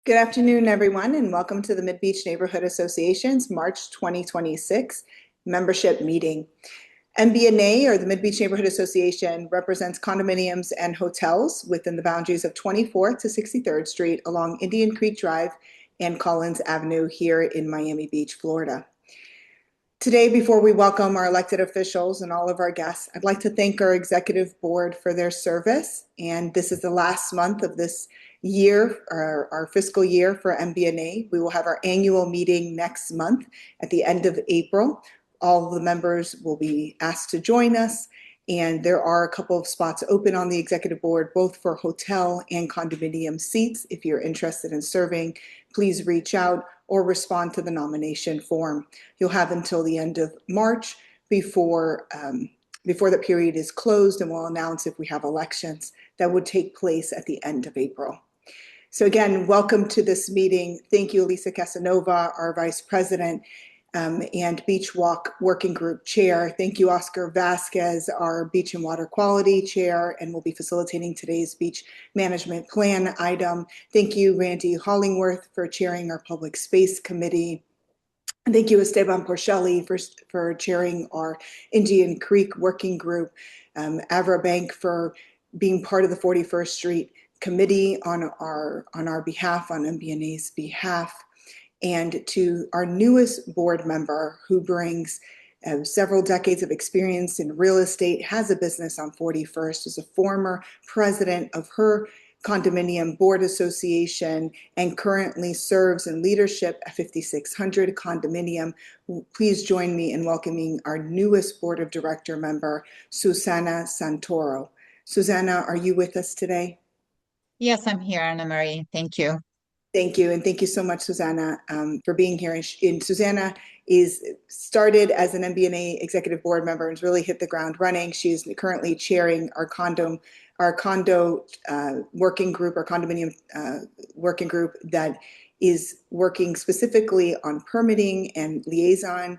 Good afternoon, everyone, and welcome to the MidBeach Neighborhood Association's March 2026 membership meeting. MBNA, or the MidBeach Neighborhood Association, represents condominiums and hotels within the boundaries of 24th to 63rd Street along Indian Creek Drive and Collins Avenue here in Miami Beach, Florida. Today, before we welcome our elected officials and all of our guests, I'd like to thank our executive board for their service. And this is the last month of this year, our fiscal year for MBNA. We will have our annual meeting next month at the end of April. All of the members will be asked to join us. And there are a couple of spots open on the executive board, both for hotel and condominium seats. If you're interested in serving, please reach out or respond to the nomination form. You'll have until the end of March before the period is closed, and we'll announce if we have elections that would take place at the end of April. So again, welcome to this meeting. Thank you, Elisa Casanova, our Vice President and Beach Walk Working Group Chair. Thank you, Oscar Vasquez, our Beach and Water Quality Chair, and will be facilitating today's Beach Management Plan item. Thank you, Randy Hollingworth, for chairing our Public Space Committee. And thank you, Esteban Porcelli, for chairing our Indian Creek Working Group, Avra Bank for being part of the 41st Street Committee on our behalf, on MBNA's behalf, and to our newest board member who brings several decades of experience in real estate, has a business on 41st, is a former president of her condominium board association, and currently serves in leadership at 5600 condominium. Please join me in welcoming our newest board of director member, Susana Santoro. Susana, are you with us today? Yes, I'm here, Anna Marie. Thank you. Thank you, and thank you so much, Susanna, for being here. And Susanna is started as an MBNA executive board member and has really hit the ground running. She is currently chairing our condo working group, our condominium working group that is working specifically on permitting and liaisoning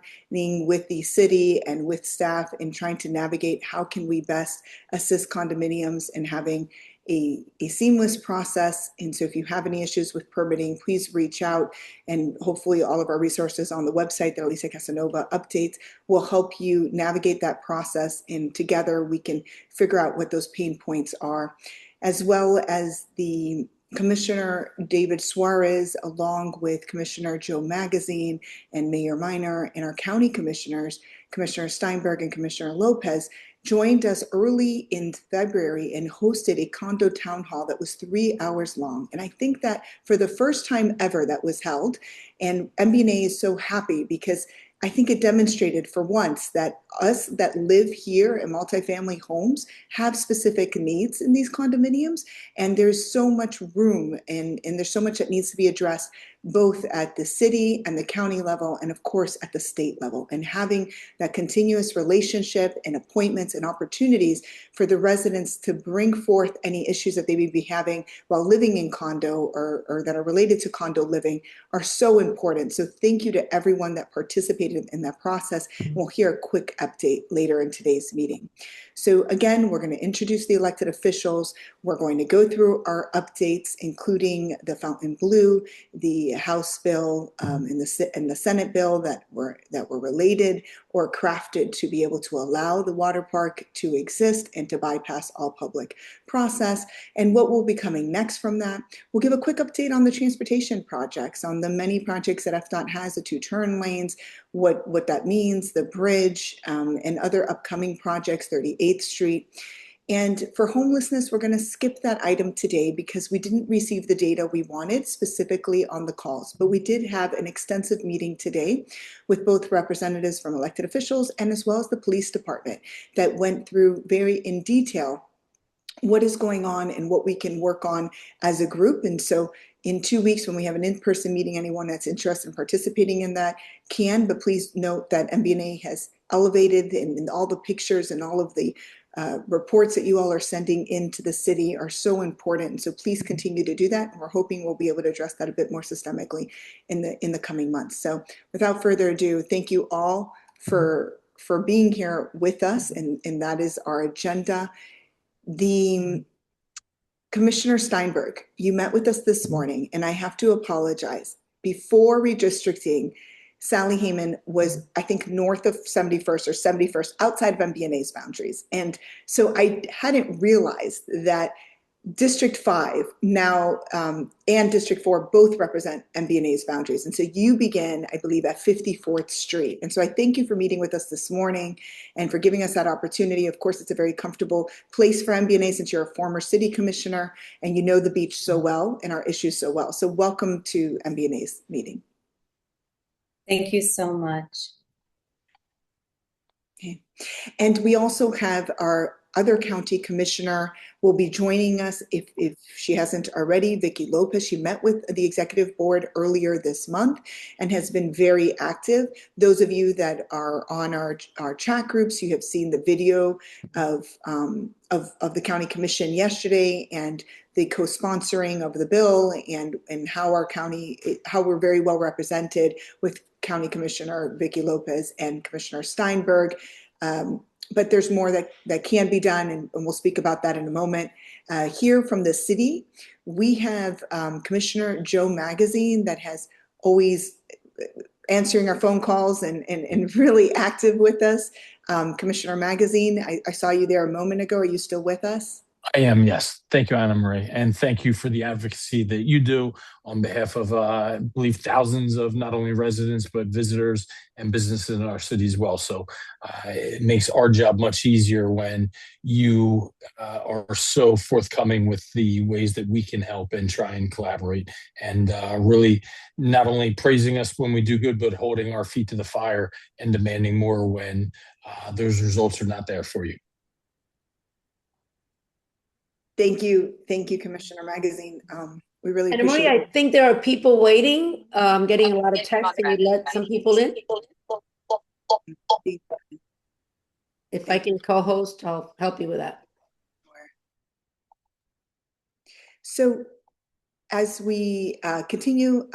with the city and with staff in trying to navigate how can we best assist condominiums in having a seamless process. And so if you have any issues with permitting, please reach out, and hopefully all of our resources on the website that Elisa Casanova updates will help you navigate that process, and together we can figure out what those pain points are, as well as the Commissioner David Suarez, along with Commissioner Joe Magazine and Mayor Minor, and our county commissioners, Commissioner Steinberg and Commissioner Lopez, joined us early in February and hosted a Condo Town Hall that was 3 hours long. And I think that for the first time ever that was held, and MBNA is so happy because I think it demonstrated for once that us that live here in multifamily homes have specific needs in these condominiums, and there's so much room and there's so much that needs to be addressed both at the city and the county level, and of course at the state level, and having that continuous relationship and appointments and opportunities for the residents to bring forth any issues that they may be having while living in condo or that are related to condo living are so important. So thank you to everyone that participated in that process. We'll hear a quick update later in today's meeting. So again, we're going to introduce the elected officials. We're going to go through our updates, including the Fontainebleau, the House bill, and the Senate bill that were related or crafted to be able to allow the water park to exist and to bypass all public process, and what will be coming next from that. We'll give a quick update on the transportation projects, on the many projects that FDOT has, the 2 turn lanes, what that means, the bridge, and other upcoming projects, 38th Street. And for homelessness, we're going to skip that item today because we didn't receive the data we wanted specifically on the calls. But we did have an extensive meeting today with both representatives from elected officials and as well as the police department that went through very in detail what is going on and what we can work on as a group. And so in 2 weeks, when we have an in-person meeting, anyone that's interested in participating in that can, but please note that MBNA has elevated, and all the pictures and all of the reports that you all are sending into the city are so important. And so please continue to do that. And we're hoping we'll be able to address that a bit more systemically in the coming months. So without further ado, thank you all for being here with us. And that is our agenda. The Commissioner Steinberg, you met with us this morning, and I have to apologize. Before redistricting, Sally Heyman was, I think, north of 71st or 71st, outside of MBNA's boundaries. And so I hadn't realized that District 5 now and District 4 both represent MBNA's boundaries. And so you begin, I believe, at 54th Street. And so I thank you for meeting with us this morning and for giving us that opportunity. Of course, it's a very comfortable place for MBNA since you're a former city commissioner and you know the beach so well and our issues so well. So welcome to MBNA's meeting. Thank you so much. Okay. And we also have our other county commissioner will be joining us if she hasn't already. Vicki Lopez, she met with the executive board earlier this month and has been very active. Those of you that are on our chat groups, you have seen the video of the county commission yesterday and the co-sponsoring of the bill and how our county, how we're very well represented with County Commissioner Vicki Lopez and Commissioner Steinberg. But there's more that can be done, and we'll speak about that in a moment. Here from the city, we have Commissioner Joe Magazine that has always answering our phone calls and really active with us. Commissioner Magazine, I saw you there a moment ago. Are you still with us? I am, yes. Thank you, Anna Marie. And thank you for the advocacy that you do on behalf of, I believe, thousands of not only residents, but visitors and businesses in our city as well. So it makes our job much easier when you are so forthcoming with the ways that we can help and try and collaborate and really not only praising us when we do good, but holding our feet to the fire and demanding more when those results are not there for you. Thank you, Commissioner Magazine. We really appreciate Marie, I think there are people waiting, getting a lot of text. Can you let some people in? If I can co-host, I'll help you with that. So as we continue,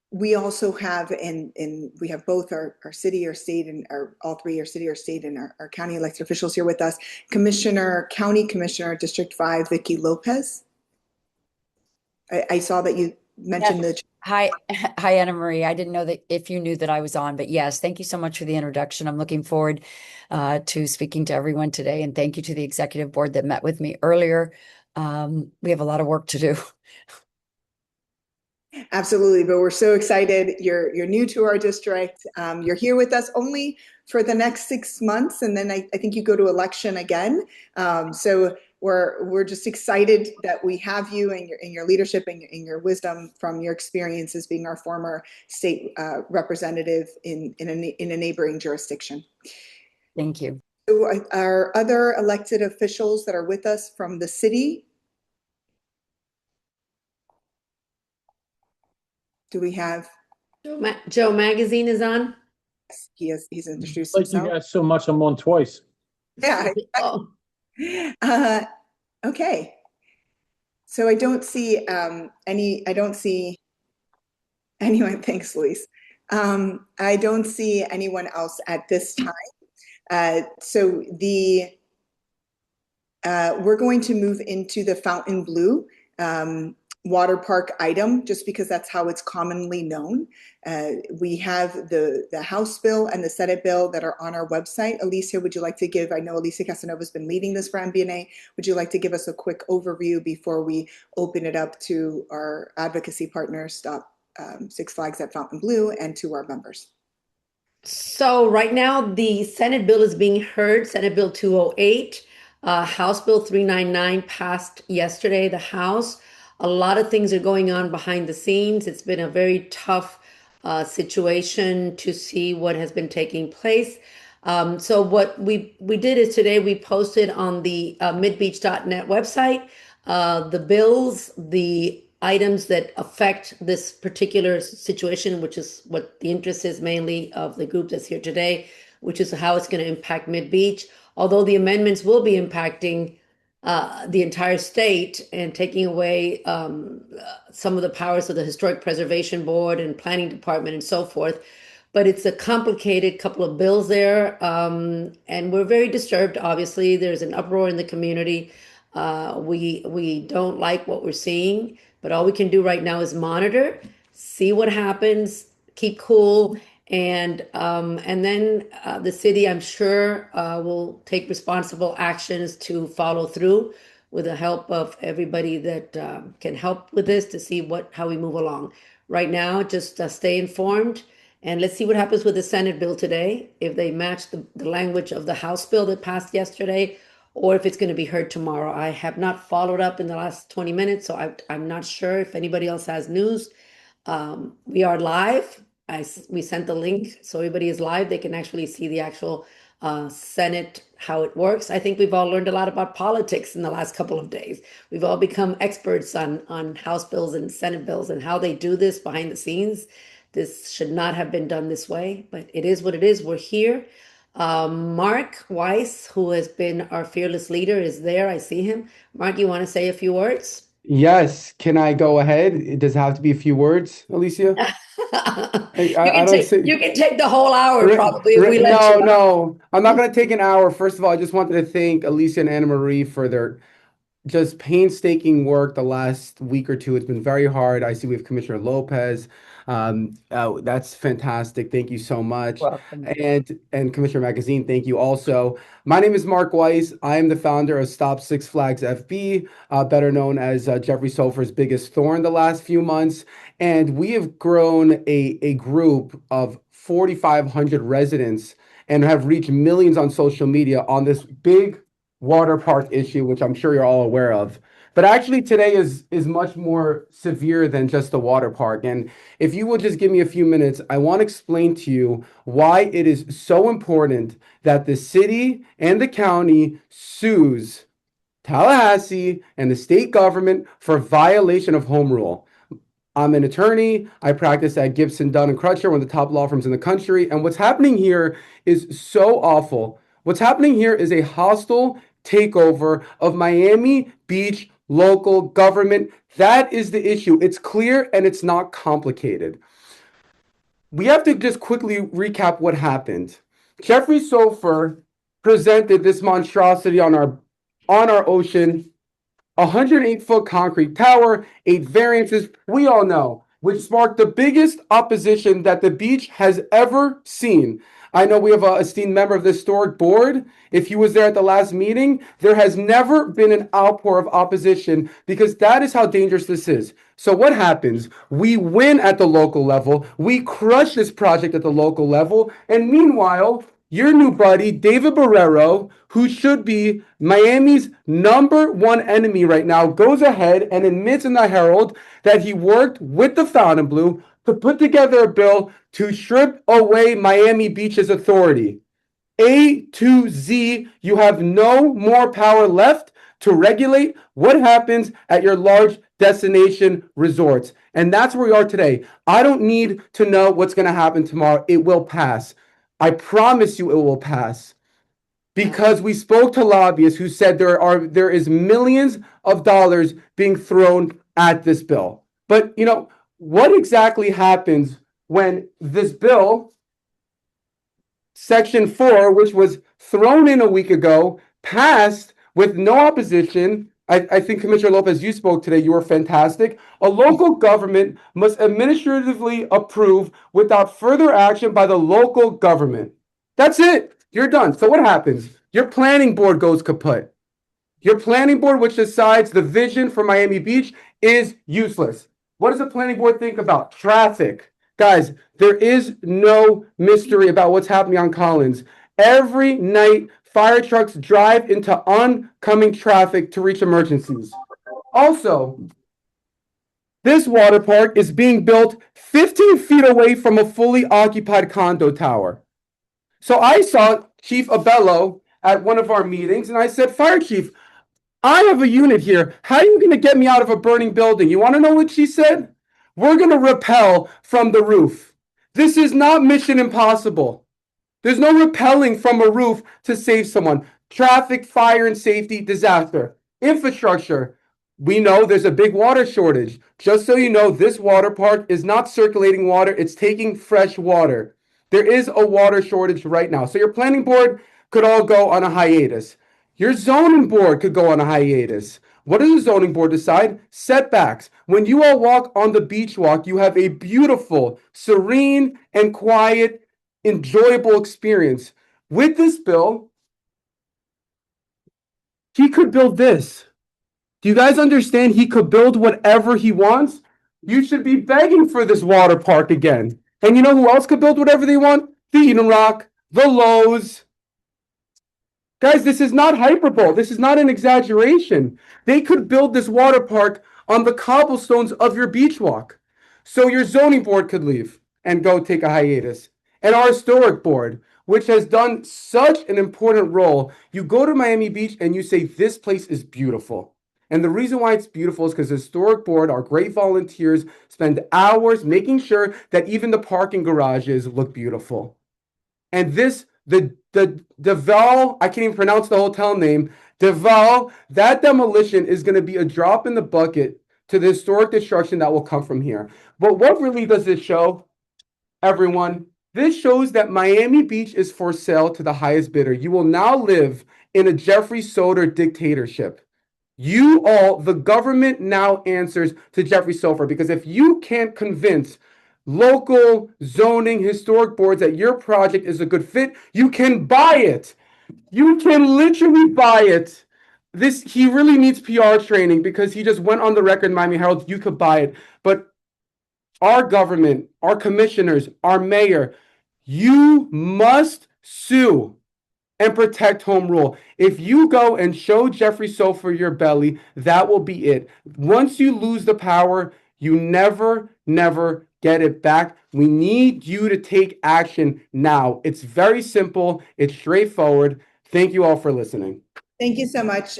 we also have, and we have both our city or state and all three are city or state and our county elected officials here with us. County Commissioner, District 5, Vicki Lopez. I saw that you mentioned the. Hi, Anna Marie. I didn't know that if you knew that I was on, but yes, thank you so much for the introduction. I'm looking forward to speaking to everyone today, and thank you to the executive board that met with me earlier. We have a lot of work to do. Absolutely, but we're so excited. You're new to our district. You're here with us only for the next 6 months, and then I think you go to election again. So we're just excited that we have you and your leadership and your wisdom from your experiences being our former state representative in a neighboring jurisdiction. Thank you. So our other elected officials that are with us from the city. Do we have Joe Magazine is on? Yes, he's introduced Thank himself. you guys so much. I'm on twice. Yeah. Okay. So I don't see anyone. Thanks, Luis. I don't see anyone else at this time. So we're going to move into the Fontainebleau water park item, just because that's how it's commonly known. We have the House bill and the Senate bill that are on our website. Alicia, would you like to give, I know Alicia Casanova has been leading this for MBNA. Would you like to give us a quick overview before we open it up to our advocacy partners, Stop Six Flags at Fontainebleau, and to our members? So right now, the Senate bill is being heard, Senate Bill 208. House Bill 399 passed yesterday, the House. A lot of things are going on behind the scenes. It's been a very tough situation to see what has been taking place. So what we did is today we posted on the midbeach.net website the bills, the items that affect this particular situation, which is what the interest is mainly of the group that's here today, which is how it's going to impact MidBeach. Although the amendments will be impacting the entire state and taking away some of the powers of the Historic Preservation Board and Planning Department and so forth. But it's a complicated couple of bills there. And we're very disturbed, obviously. There's an uproar in the community. We don't like what we're seeing, but all we can do right now is monitor, see what happens, keep cool, and then the city, I'm sure, will take responsible actions to follow through with the help of everybody that can help with this to see how we move along. Right now, just stay informed. And let's see what happens with the Senate bill today, if they match the language of the House bill that passed yesterday, or if it's going to be heard tomorrow. I have not followed up in the last 20 minutes, so I'm not sure if anybody else has news. We are live. We sent the link, so everybody is live. They can actually see the actual Senate, how it works. I think we've all learned a lot about politics in the last couple of days. We've all become experts on House bills and Senate bills and how they do this behind the scenes. This should not have been done this way, but it is what it is. We're here. Mark Weiss, who has been our fearless leader, is there. I see him. Mark, you want to say a few words? Yes. Can I go ahead? Does it have to be a few words, Alicia? I don't see. You can take the whole hour probably if we let No, you. no. I'm not going to take an hour. First of all, I just wanted to thank Alicia and Anna Marie for their just painstaking work the last week or two. It's been very hard. I see we have Commissioner Lopez. That's fantastic. Thank you so much. Welcome. And Commissioner Magazine, thank you also. My name is Mark Weiss. I am the founder of Stop Six Flags FB, better known as Jeffrey Sofer's biggest thorn the last few months. And we have grown a group of 4,500 residents and have reached millions on social media on this big water park issue, which I'm sure you're all aware of. But actually today is much more severe than just the water park. And if you will just give me a few minutes, I want to explain to you why it is so important that the city and the county sues Tallahassee and the state government for violation of home rule. I'm an attorney. I practice at Gibson, Dunn and Crutcher, one of the top law firms in the country. And what's happening here is so awful. What's happening here is a hostile takeover of Miami Beach local government. That is the issue. It's clear and it's not complicated. We have to just quickly recap what happened. Jeffrey Sofer presented this monstrosity on our ocean, 108-foot concrete tower, 8 variances, we all know, which sparked the biggest opposition that the beach has ever seen. I know we have an esteemed member of the historic board. If he was there at the last meeting, there has never been an outpour of opposition because that is how dangerous this is. So what happens? We win at the local level. We crush this project at the local level. And meanwhile, your new buddy, David Barrero, who should be Miami's #1 enemy right now, goes ahead and admits in the Herald that he worked with the Fontainebleau to put together a bill to strip away Miami Beach's authority. A to Z, you have no more power left to regulate what happens at your large destination resorts. And that's where we are today. I don't need to know what's going to happen tomorrow. It will pass. I promise you it will pass. Because we spoke to lobbyists who said there is millions of dollars being thrown at this bill. But what exactly happens when this bill, Section 4, which was thrown in a week ago, passed with no opposition? I think Commissioner Lopez, you spoke today. You were fantastic. A local government must administratively approve without further action by the local government. That's it. You're done. So what happens? Your planning board goes kaput. Your planning board, which decides the vision for Miami Beach, is useless. What does the planning board think about? Traffic. Guys, there is no mystery about what's happening on Collins. Every night, fire trucks drive into oncoming traffic to reach emergencies. Also, this water park is being built 15 feet away from a fully occupied condo tower. So I saw Chief Abello at one of our meetings, and I said, Fire Chief, I have a unit here. How are you going to get me out of a burning building? You want to know what she said? We're going to rappel from the roof. This is not Mission Impossible. There's no rappelling from a roof to save someone. Traffic, fire, and safety, disaster. Infrastructure. We know there's a big water shortage. Just so you know, this water park is not circulating water. It's taking fresh water. There is a water shortage right now. So your planning board could all go on a hiatus. Your zoning board could go on a hiatus. What does the zoning board decide? Setbacks. When you all walk on the beach walk, you have a beautiful, serene, and quiet, enjoyable experience. With this bill, he could build this. Do you guys understand? He could build whatever he wants. You should be begging for this water park again. And you know who else could build whatever they want? The Eden Rock, the Lowe's. Guys, this is not hyperbole. This is not an exaggeration. They could build this water park on the cobblestones of your beach walk. So your zoning board could leave and go take a hiatus. And our historic board, which has done such an important role, you go to Miami Beach and you say, this place is beautiful. And the reason why it's beautiful is because the historic board, our great volunteers, spend hours making sure that even the parking garages look beautiful. And this, the Deval, I can't even pronounce the hotel name, Deval, that demolition is going to be a drop in the bucket to the historic destruction that will come from here. But what really does this show, everyone? This shows that Miami Beach is for sale to the highest bidder. You will now live in a Jeffrey Soder dictatorship. You all, the government now answers to Jeffrey Sofer, because if you can't convince local zoning historic boards that your project is a good fit, you can buy it. You can literally buy it. He really needs PR training, because he just went on the record in Miami Herald, you could buy it. But our government, our commissioners, our mayor, you must sue and protect home rule. If you go and show Jeffrey Sofer your belly, that will be it. Once you lose the power, you never get it back. We need you to take action now. It's very simple. It's straightforward. Thank you all for listening. Thank you so much,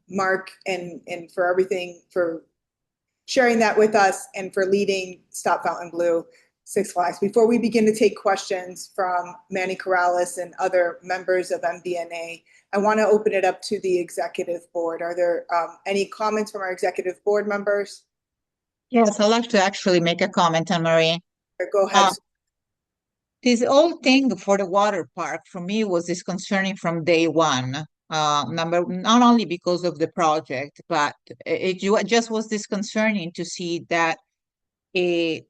Mark, and for everything, for sharing that with us and for leading Stop Fontainebleau Six Flags. Before we begin to take questions from Manny Corrales and other members of MBNA, I want to open it up to the executive board. Are there any comments from our executive board members? Yes, I'd like to actually make a comment, Anne-Marie. Go ahead. This whole thing for the water park, for me, was disconcerting from day one. Not only because of the project, but it just was disconcerting to see that the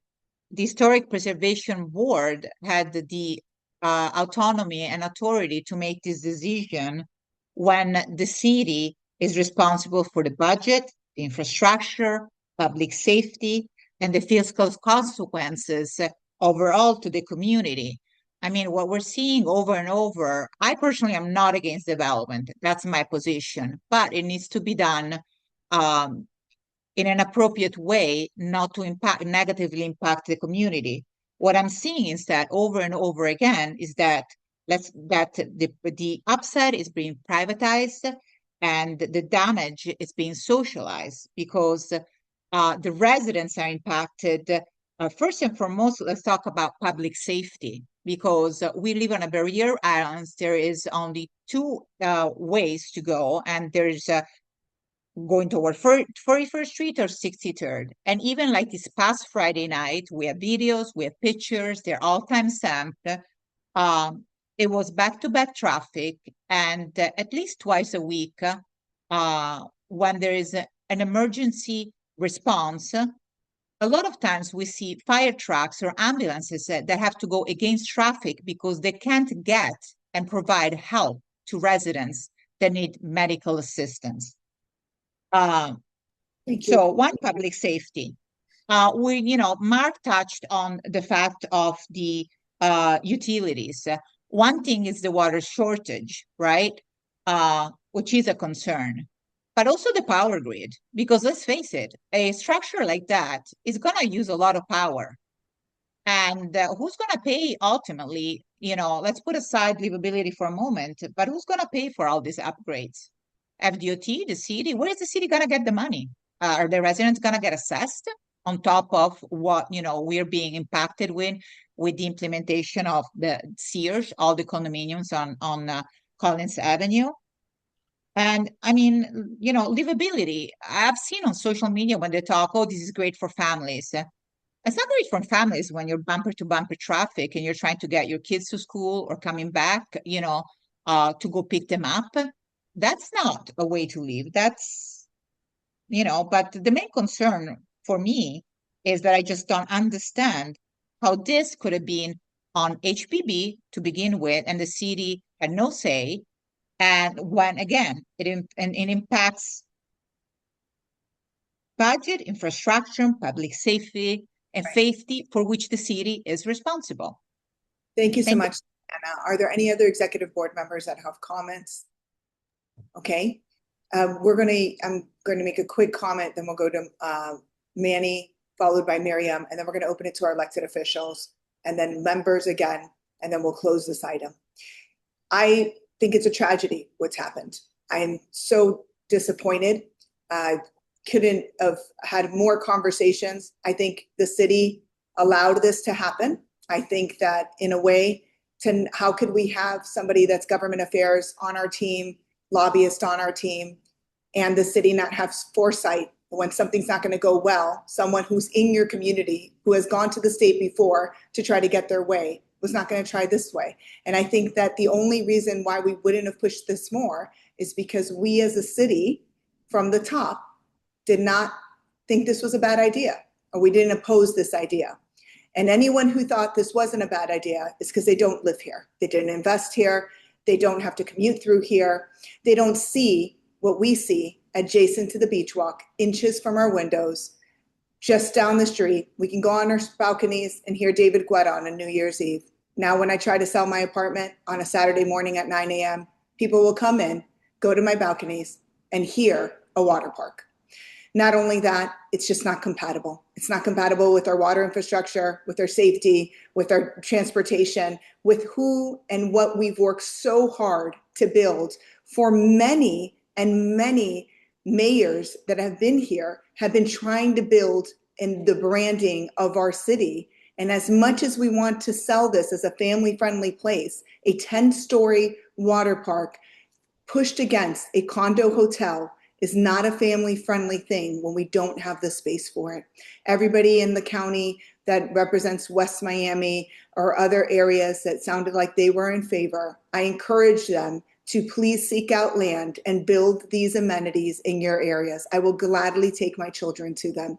Historic Preservation Board had the autonomy and authority to make this decision when the city is responsible for the budget, the infrastructure, public safety, and the fiscal consequences overall to the community. I mean, what we're seeing over and over, I personally am not against development. That's my position, but it needs to be done in an appropriate way, not to negatively impact the community. What I'm seeing instead over and over again is that the upside is being privatized and the damage is being socialized, because the residents are impacted. First and foremost, let's talk about public safety, because we live on a barrier island. There is only two ways to go, and there's going toward 41st Street or 63rd. And even like this past Friday night, we have videos, we have pictures, they're all time stamped. It was back-to-back traffic, and at least twice a week, when there is an emergency response, a lot of times we see fire trucks or ambulances that have to go against traffic because they can't get and provide help to residents that need medical assistance. So one, public safety. Mark touched on the fact of the utilities. One thing is the water shortage, right? Which is a concern, but also the power grid, because let's face it, a structure like that is going to use a lot of power. And who's going to pay ultimately? Let's put aside livability for a moment, but who's going to pay for all these upgrades? FDOT, the city. Where is the city going to get the money? Are the residents going to get assessed on top of what we're being impacted with the implementation of the Sears, all the condominiums on Collins Avenue? And I mean, livability. I've seen on social media when they talk, oh, this is great for families. It's not great for families when you're bumper to bumper traffic and you're trying to get your kids to school or coming back, to go pick them up. that's not a way to live. That's, but the main concern for me is that I just don't understand how this could have been on HPB to begin with, and the city had no say. And when again, it impacts budget, infrastructure, public safety, and safety for which the city is responsible. Thank you so Thank you. much, Anna. Are there any other executive board members that have comments? Okay. I'm going to make a quick comment, then we'll go to Manny, followed by Miriam, and then we're going to open it to our elected officials, and then members again, and then we'll close this item. I think it's a tragedy what's happened. I'm so disappointed. I couldn't have had more conversations. I think the city allowed this to happen. I think that in a way, how could we have somebody that's government affairs on our team, lobbyist on our team, and the city not have foresight when something's not going to go well? Someone who's in your community, who has gone to the state before to try to get their way, was not going to try this way. And I think that the only reason why we wouldn't have pushed this more is because we as a city from the top did not think this was a bad idea, or we didn't oppose this idea. And anyone who thought this wasn't a bad idea is because they don't live here. They didn't invest here. They don't have to commute through here. They don't see what we see adjacent to the beach walk, inches from our windows, just down the street. We can go on our balconies and hear David Guetta on a New Year's Eve. Now, when I try to sell my apartment on a Saturday morning at 9 a.m., people will come in, go to my balconies, and hear a water park. Not only that, it's just not compatible. It's not compatible with our water infrastructure, with our safety, with our transportation, with who and what we've worked so hard to build for many and many mayors that have been here, have been trying to build in the branding of our city. And as much as we want to sell this as a family-friendly place, a 10-story water park pushed against a condo hotel is not a family-friendly thing when we don't have the space for it. Everybody in the county that represents West Miami or other areas that sounded like they were in favor, I encourage them to please seek out land and build these amenities in your areas. I will gladly take my children to them.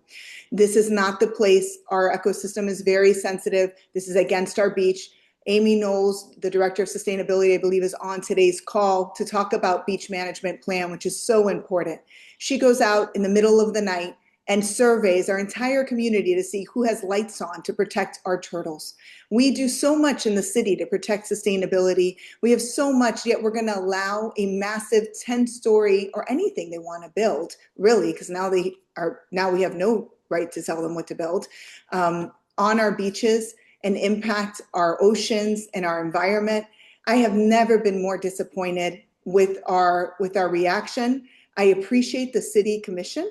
This is not the place. Our ecosystem is very sensitive. This is against our beach. Amy Knowles, the Director of Sustainability, I believe, is on today's call to talk about Beach Management Plan, which is so important. She goes out in the middle of the night and surveys our entire community to see who has lights on to protect our turtles. We do so much in the city to protect sustainability. We have so much, yet we're going to allow a massive 10-story or anything they want to build, really, because now we have no right to tell them what to build, on our beaches and impact our oceans and our environment. I have never been more disappointed with our reaction. I appreciate the City Commission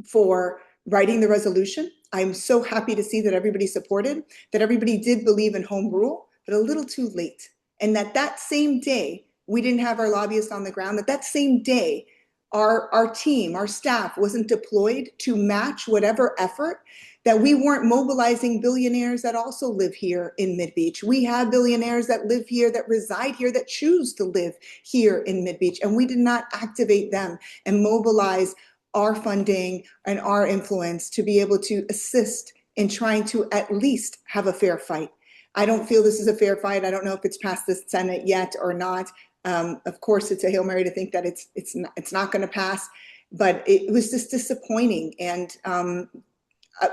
for writing the resolution. I'm so happy to see that everybody supported, that everybody did believe in home rule, but a little too late. And that same day, we didn't have our lobbyists on the ground, that same day, our team, our staff wasn't deployed to match whatever effort, that we weren't mobilizing billionaires that also live here in MidBeach. We have billionaires that live here, that reside here, that choose to live here in MidBeach, and we did not activate them and mobilize our funding and our influence to be able to assist in trying to at least have a fair fight. I don't feel this is a fair fight. I don't know if it's passed the Senate yet or not. Of course, it's a Hail Mary to think that it's not going to pass, but it was just disappointing. And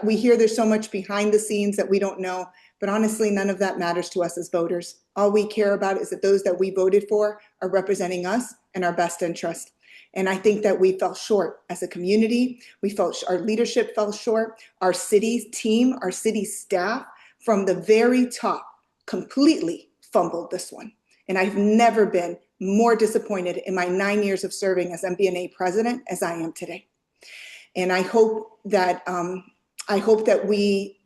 we hear there's so much behind the scenes that we don't know, but honestly, none of that matters to us as voters. All we care about is that those that we voted for are representing us and our best interest. And I think that we fell short as a community. Our leadership fell short. Our city team, our city staff from the very top completely fumbled this one. And I've never been more disappointed in my 9 years of serving as MBNA president as I am today. And I hope that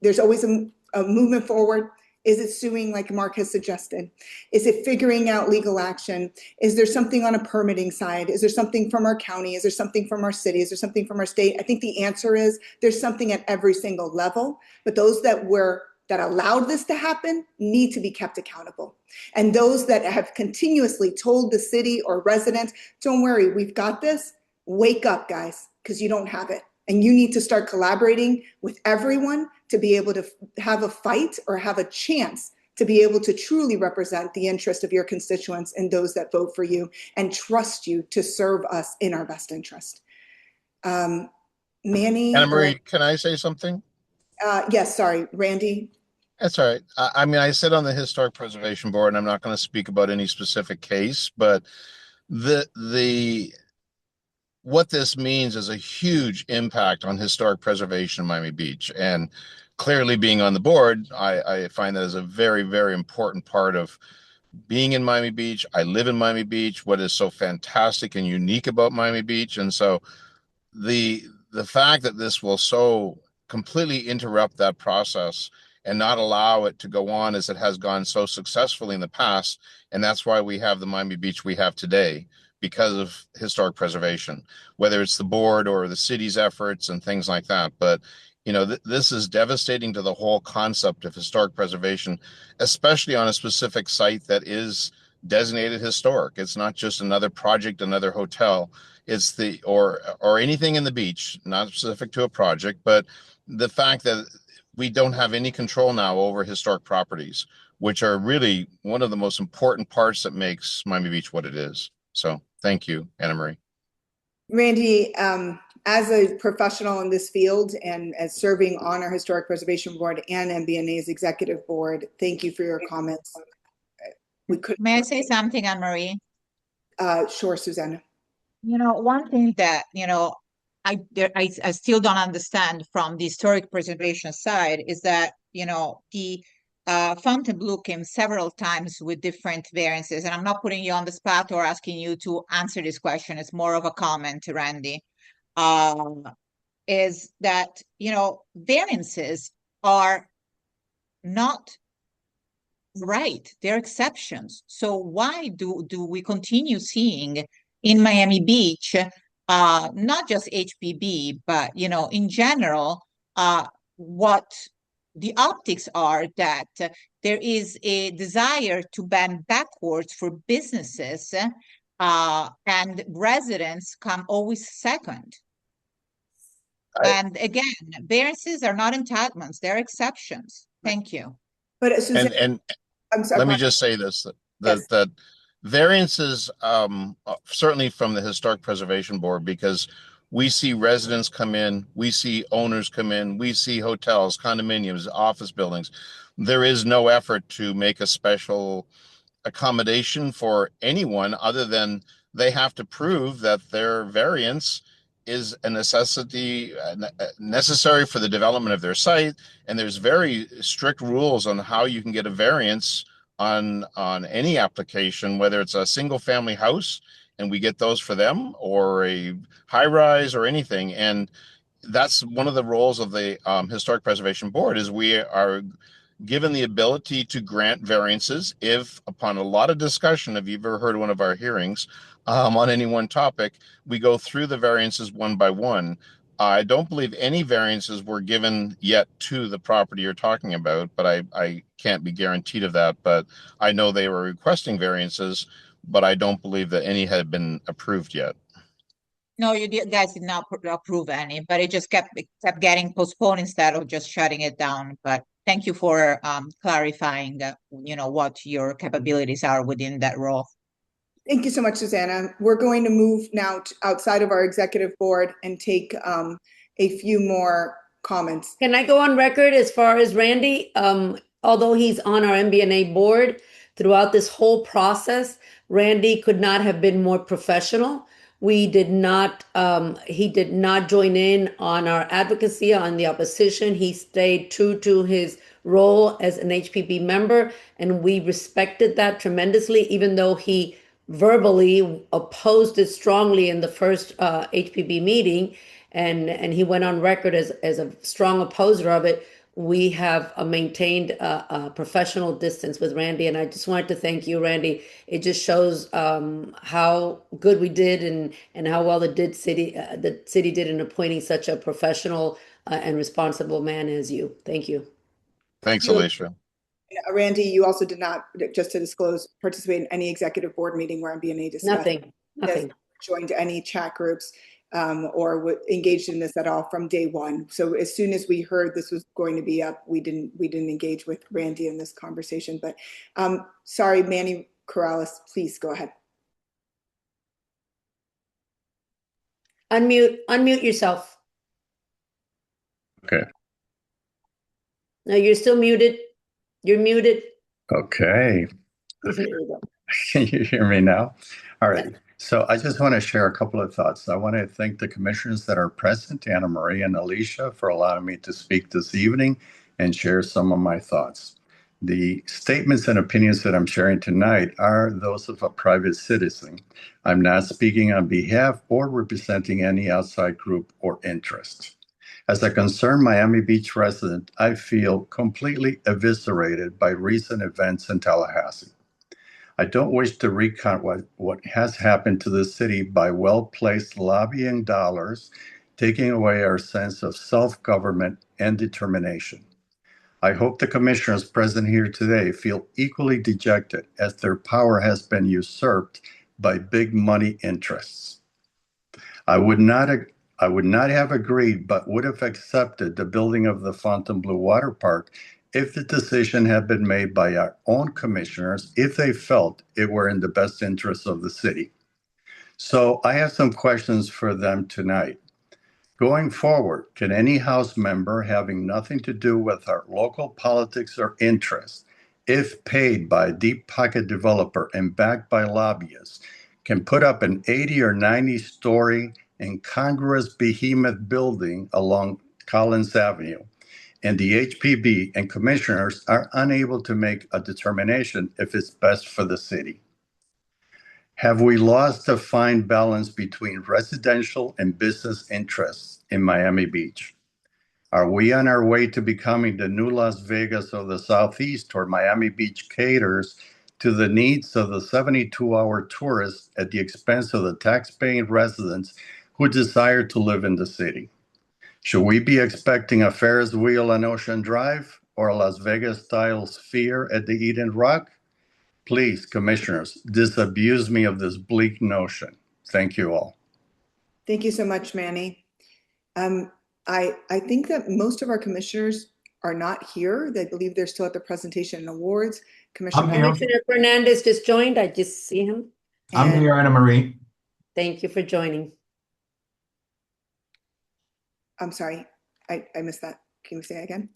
there's always a movement forward. Is it suing like Mark has suggested? Is it figuring out legal action? Is there something on a permitting side? Is there something from our county? Is there something from our city? Is there something from our state? I think the answer is there's something at every single level, but those that that allowed this to happen need to be kept accountable. And those that have continuously told the city or residents, don't worry, we've got this, wake up, guys, because you don't have it. And you need to start collaborating with everyone to be able to have a fight or have a chance to be able to truly represent the interest of your constituents and those that vote for you and trust you to serve us in our best interest. Manny? Anna Marie, can I say something? Yes, sorry, Randy. That's all right. I mean, I sit on the Historic Preservation Board, and I'm not going to speak about any specific case, but the what this means is a huge impact on historic preservation in Miami Beach. And clearly being on the board, I find that as a very, very important part of being in Miami Beach. I live in Miami Beach, what is so fantastic and unique about Miami Beach. And so the fact that this will so completely interrupt that process and not allow it to go on as it has gone so successfully in the past. And that's why we have the Miami Beach we have today, because of historic preservation, whether it's the board or the city's efforts and things like that. But, you know, this is devastating to the whole concept of historic preservation, especially on a specific site that is designated historic. It's not just another project, another hotel. It's or anything in the beach, not specific to a project, but the fact that we don't have any control now over historic properties, which are really one of the most important parts that makes Miami Beach what it is. So thank you, Anna Marie. Randy, as a professional in this field and as serving on our Historic Preservation Board and MBNA's Executive Board, thank you for your comments. May I say something, Anne Marie? Sure, Susanna. You know, one thing that, you know, I still don't understand from the historic preservation side is that, you know, the Fontainebleau came several times with different variances, and I'm not putting you on the spot or asking you to answer this question. It's more of a comment, Randy. Is that, you know, variances are not right, they're exceptions. So why do we continue seeing in Miami Beach, not just HPB, but, you know, in general, what the optics are that there is a desire to bend backwards for businesses, and residents come always second. And again, variances are not entitlements, they're exceptions. Thank you. But Susanna, And I'm sorry, let me just say this, that variances, certainly from the Historic Preservation Board, because we see residents come in, we see owners come in, we see hotels, condominiums, office buildings. There is no effort to make a special accommodation for anyone other than they have to prove that their variance is a necessity, necessary for the development of their site. And there's very strict rules on how you can get a variance on any application, whether it's a single family house and we get those for them, or a high rise or anything. And that's one of the roles of the Historic Preservation Board, is we are given the ability to grant variances if, upon a lot of discussion, if you've ever heard one of our hearings on any one topic, we go through the variances one by one. I don't believe any variances were given yet to the property you're talking about, but I can't be guaranteed of that. But I know they were requesting variances, but I don't believe that any had been approved yet. No, guys did not approve any, but it just kept getting postponed instead of just shutting it down. But thank you for clarifying, you know, what your capabilities are within that role. Thank you so much, Susanna. We're going to move now outside of our executive board and take a few more comments. Can I go on record as far as Randy? Although he's on our MBNA board, throughout this whole process, Randy could not have been more professional. He did not join in on our advocacy on the opposition. He stayed true to his role as an HPB member, and we respected that tremendously, even though he verbally opposed it strongly in the first HPB meeting, and he went on record as a strong opposer of it. We have maintained a professional distance with Randy, and I just wanted to thank you, Randy. It just shows how good we did and how well the city did in appointing such a professional and responsible man as you. Thank you. Thanks, You- Alicia. Randy, you also did not, just to disclose, participate in any executive board meeting where MBNA discussed. Nothing, nothing. Joined any chat groups or engaged in this at all from day one. So as soon as we heard this was going to be up, we didn't engage with Randy in this conversation. But sorry, Manny Corrales, please go ahead. Unmute yourself. Okay. No, you're still muted. You're muted. Okay. There you go. Can you hear me now? All right. Yes. So I just want to share a couple of thoughts. I want to thank the commissioners that are present, Anna Marie and Alicia, for allowing me to speak this evening and share some of my thoughts. The statements and opinions that I'm sharing tonight are those of a private citizen. I'm not speaking on behalf or representing any outside group or interest. As a concerned Miami Beach resident, I feel completely eviscerated by recent events in Tallahassee. I don't wish to recount what has happened to the city by well-placed lobbying dollars, taking away our sense of self-government and determination. I hope the commissioners present here today feel equally dejected as their power has been usurped by big money interests. I would not have agreed, but would have accepted the building of the Fontainebleau Waterpark if the decision had been made by our own commissioners, if they felt it were in the best interest of the city. So I have some questions for them tonight. Going forward, can any House member having nothing to do with our local politics or interests, if paid by a deep pocket developer and backed by lobbyists, can put up an 80 or 90-story incongruous behemoth building along Collins Avenue, and the HPB and commissioners are unable to make a determination if it's best for the city? Have we lost the fine balance between residential and business interests in Miami Beach? Are we on our way to becoming the new Las Vegas of the Southeast, where Miami Beach caters to the needs of the 72-hour tourists at the expense of the tax-paying residents who desire to live in the city? Should we be expecting a Ferris wheel on Ocean Drive or a Las Vegas-style sphere at the Eden Rock? Please, commissioners, disabuse me of this bleak notion. Thank you all. Thank you so much, Manny. I think that most of our commissioners are not here. They believe they're still at the presentation and awards. Commissioner Fernandez just joined. I just see him. I'm here, Anna Marie. Thank you for joining. I'm sorry, I missed that. Can you say it again?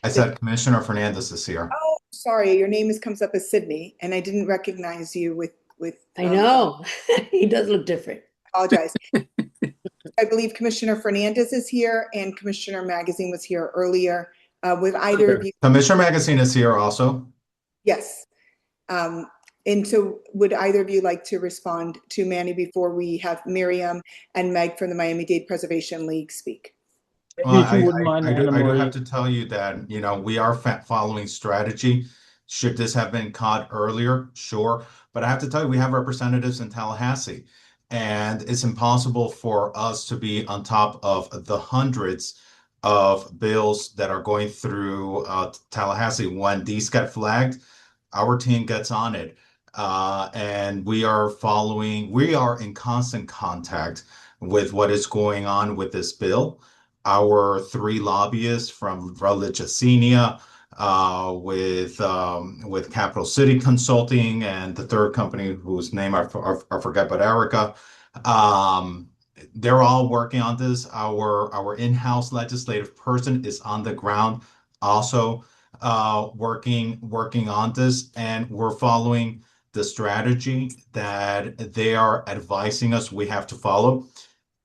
I said Commissioner Fernandez is here. Oh, sorry, your name comes up as Sydney, and I didn't recognize you with. I know he does look different. Apologize. I believe Commissioner Fernandez is here, and Commissioner Magazine was here earlier. With either of you, Commissioner Magazine is here also. yes. And so would either of you like to respond to Manny before we have Miriam and Meg from the Miami-Dade Preservation League speak? Well, If you wouldn't mind, I do Anna Marie. have to tell you that, we are following strategy. Should this have been caught earlier? Sure. But I have to tell you, we have representatives in Tallahassee, and it's impossible for us to be on top of the hundreds of bills that are going through Tallahassee. When these get flagged, our team gets on it. And we are in constant contact with what is going on with this bill. Our three lobbyists from Religiousenia, with Capital City Consulting, and the third company whose name I forget, but Erica, they're all working on this. Our in-house legislative person is on the ground also working on this, and we're following the strategy that they are advising us we have to follow.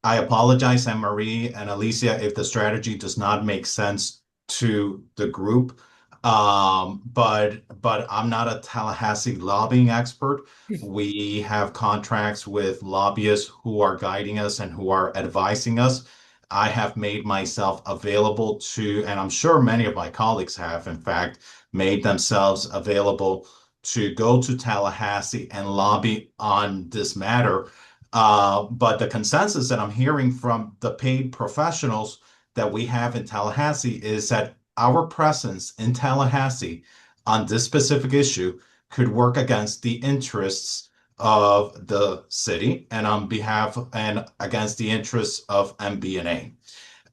I apologize, Anne Marie and Alicia, if the strategy does not make sense to the group. But I'm not a Tallahassee lobbying expert. We have contracts with lobbyists who are guiding us and who are advising us. I have made myself available to, and I'm sure many of my colleagues have, in fact, made themselves available to go to Tallahassee and lobby on this matter. But the consensus that I'm hearing from the paid professionals that we have in Tallahassee is that our presence in Tallahassee on this specific issue could work against the interests of the city and on behalf and against the interests of MBNA.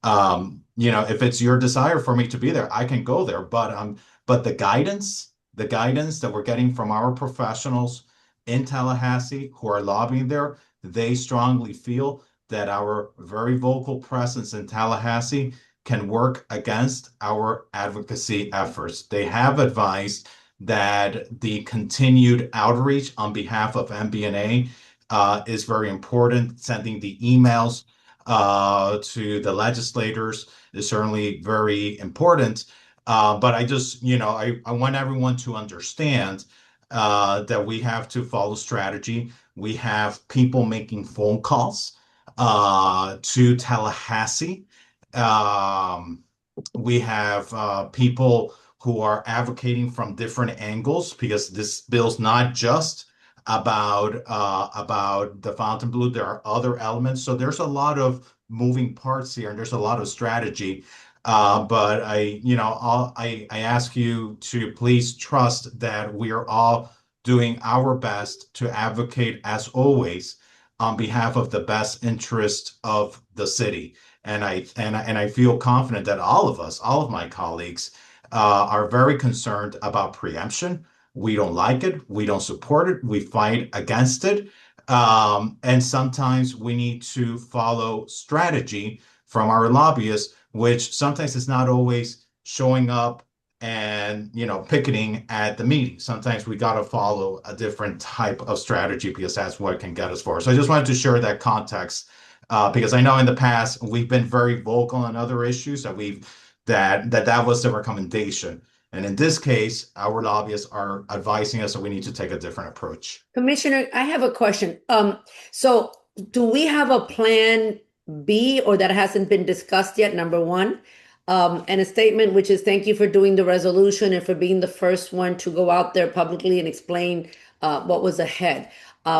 If it's your desire for me to be there, I can go there. But the guidance that we're getting from our professionals in Tallahassee who are lobbying there, they strongly feel that our very vocal presence in Tallahassee can work against our advocacy efforts. They have advised that the continued outreach on behalf of MBNA is very important. Sending the emails to the legislators is certainly very important. But I just, I want everyone to understand that we have to follow strategy. We have people making phone calls to Tallahassee. We have people who are advocating from different angles because this bill's not just about the Fontainebleau. There are other elements. So there's a lot of moving parts here, and there's a lot of strategy. But I ask you to please trust that we are all doing our best to advocate, as always, on behalf of the best interest of the city. And I feel confident that all of my colleagues, are very concerned about preemption. We don't like it. We don't support it. We fight against it. And sometimes we need to follow strategy from our lobbyists, which sometimes is not always showing up and picketing at the meeting. Sometimes we got to follow a different type of strategy because that's what can get us forward. So I just wanted to share that context because I know in the past we've been very vocal on other issues that was the recommendation. And in this case, our lobbyists are advising us that we need to take a different approach. Commissioner, I have a question. So do we have a plan B or that hasn't been discussed yet, number one? And a statement which is thank you for doing the resolution and for being the first one to go out there publicly and explain what was ahead.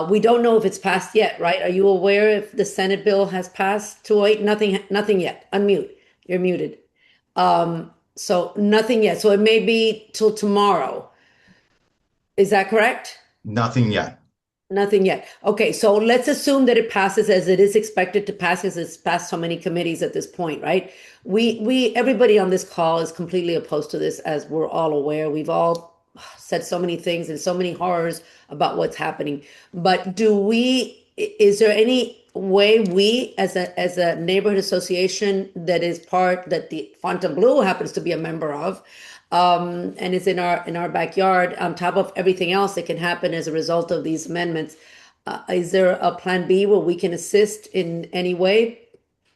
We don't know if it's passed yet, right? Are you aware if the Senate bill has passed 208? Nothing yet. Unmute. You're muted. So nothing yet. So it may be till tomorrow. Is that correct? Nothing yet. Nothing yet. Okay, so let's assume that it passes as it is expected to pass, as it's passed so many committees at this point, right? Everybody on this call is completely opposed to this, as we're all aware. We've all said so many things and so many horrors about what's happening. But is there any way we, as a neighborhood association that the Fontainebleau happens to be a member of, and it's in our backyard, on top of everything else that can happen as a result of these amendments, is there a plan B where we can assist in any way?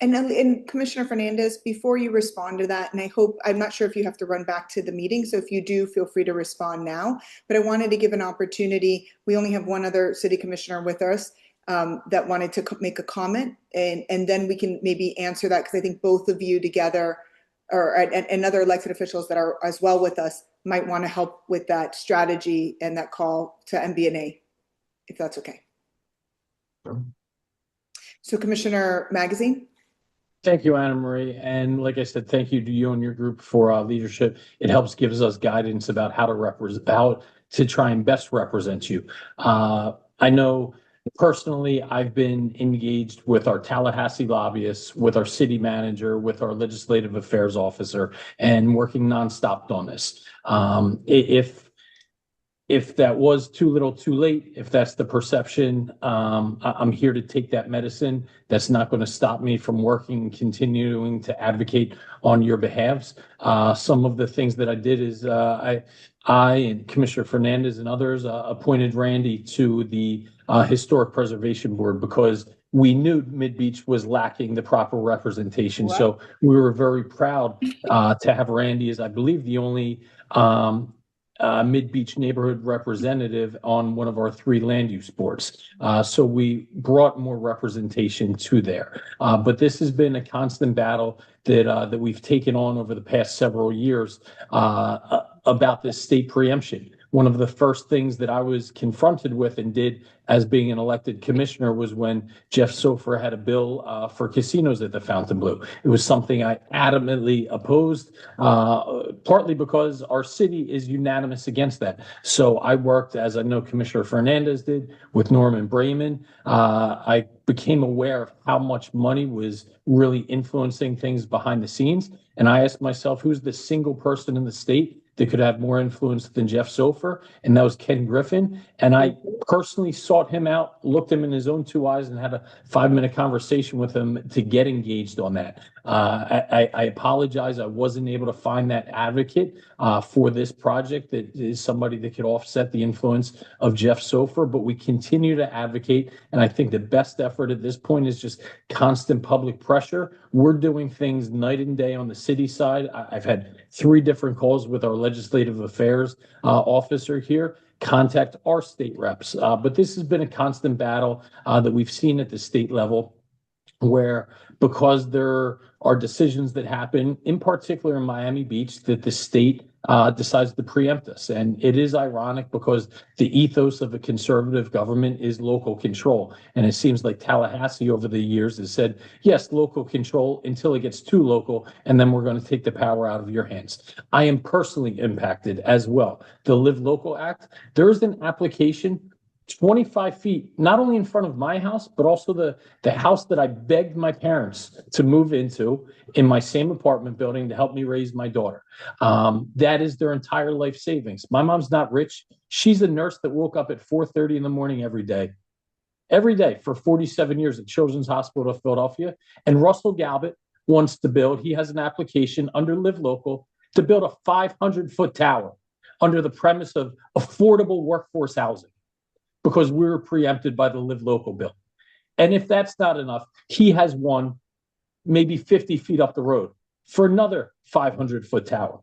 And Commissioner Fernandez, before you respond to that, and I'm not sure if you have to run back to the meeting, so if you do, feel free to respond now. But I wanted to give an opportunity. We only have one other city commissioner with us that wanted to make a comment, and then we can maybe answer that, because I think both of you together, and other elected officials that are as well with us, might want to help with that strategy and that call to MBNA, if that's okay. Sure. So Commissioner Magazine. Thank you, Anna Marie. And like I said, thank you to you and your group for leadership. It gives us guidance about how to try and best represent you. I know personally, I've been engaged with our Tallahassee lobbyists, with our city manager, with our legislative affairs officer, and working nonstop on this. If that was too little too late, if that's the perception, I'm here to take that medicine. That's not going to stop me from working and continuing to advocate on your behalves. Some of the things that I did is I and Commissioner Fernandez and others appointed Randy to the Historic Preservation Board because we knew MidBeach was lacking the proper representation. Wow. So we were very proud to have Randy as, I believe, the only MidBeach neighborhood representative on one of our 3 land use boards. So we brought more representation to there. But this has been a constant battle that we've taken on over the past several years about this state preemption. one of the first things that I was confronted with and did as being an elected commissioner was when Jeff Sofer had a bill for casinos at the Fontainebleau. It was something I adamantly opposed, partly because our city is unanimous against that. So I worked, as I know Commissioner Fernandez did, with Norman Brayman. I became aware of how much money was really influencing things behind the scenes. And I asked myself, who's the single person in the state that could have more influence than Jeff Sofer? And that was Ken Griffin. And I personally sought him out, looked him in his own two eyes, and had a 5-minute conversation with him to get engaged on that. I apologize. I wasn't able to find that advocate for this project that is somebody that could offset the influence of Jeff Sofer, but we continue to advocate. And I think the best effort at this point is just constant public pressure. We're doing things night and day on the city side. I've had 3 different calls with our legislative affairs officer here. Contact our state reps. But this has been a constant battle that we've seen at the state level, where because there are decisions that happen, in particular in Miami Beach, that the state decides to preempt us. And it is ironic because the ethos of a conservative government is local control. And it seems like Tallahassee over the years has said, yes, local control until it gets too local, and then we're going to take the power out of your hands. I am personally impacted as well. The Live Local Act, there is an application 25 feet, not only in front of my house, but also the house that I begged my parents to move into in my same apartment building to help me raise my daughter. That is their entire life savings. My mom's not rich. She's a nurse that woke up at 4:30 in the morning every day for 47 years at Children's Hospital of Philadelphia. And Russell Galbett wants to build, he has an application under Live Local to build a 500-foot tower under the premise of affordable workforce housing, because we were preempted by the Live Local bill. And if that's not enough, he has one maybe 50 feet up the road for another 500-foot tower.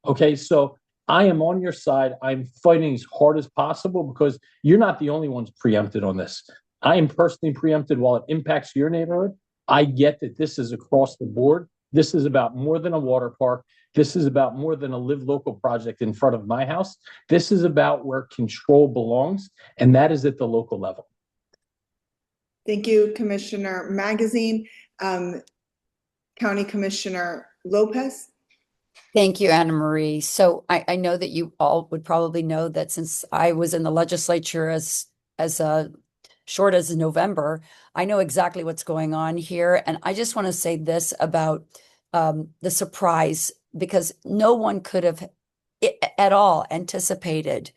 Okay, so I am on your side. I'm fighting as hard as possible because you're not the only ones preempted on this. I am personally preempted while it impacts your neighborhood. I get that this is across the board. This is about more than a water park. This is about more than a Live Local project in front of my house. This is about where control belongs, and that is at the local level. Thank you, Commissioner Magazine. County Commissioner Lopez. Thank you, Anna Marie. So I know that you all would probably know that since I was in the legislature as short as November, I know exactly what's going on here. And I just want to say this about the surprise, because no one could have at all anticipated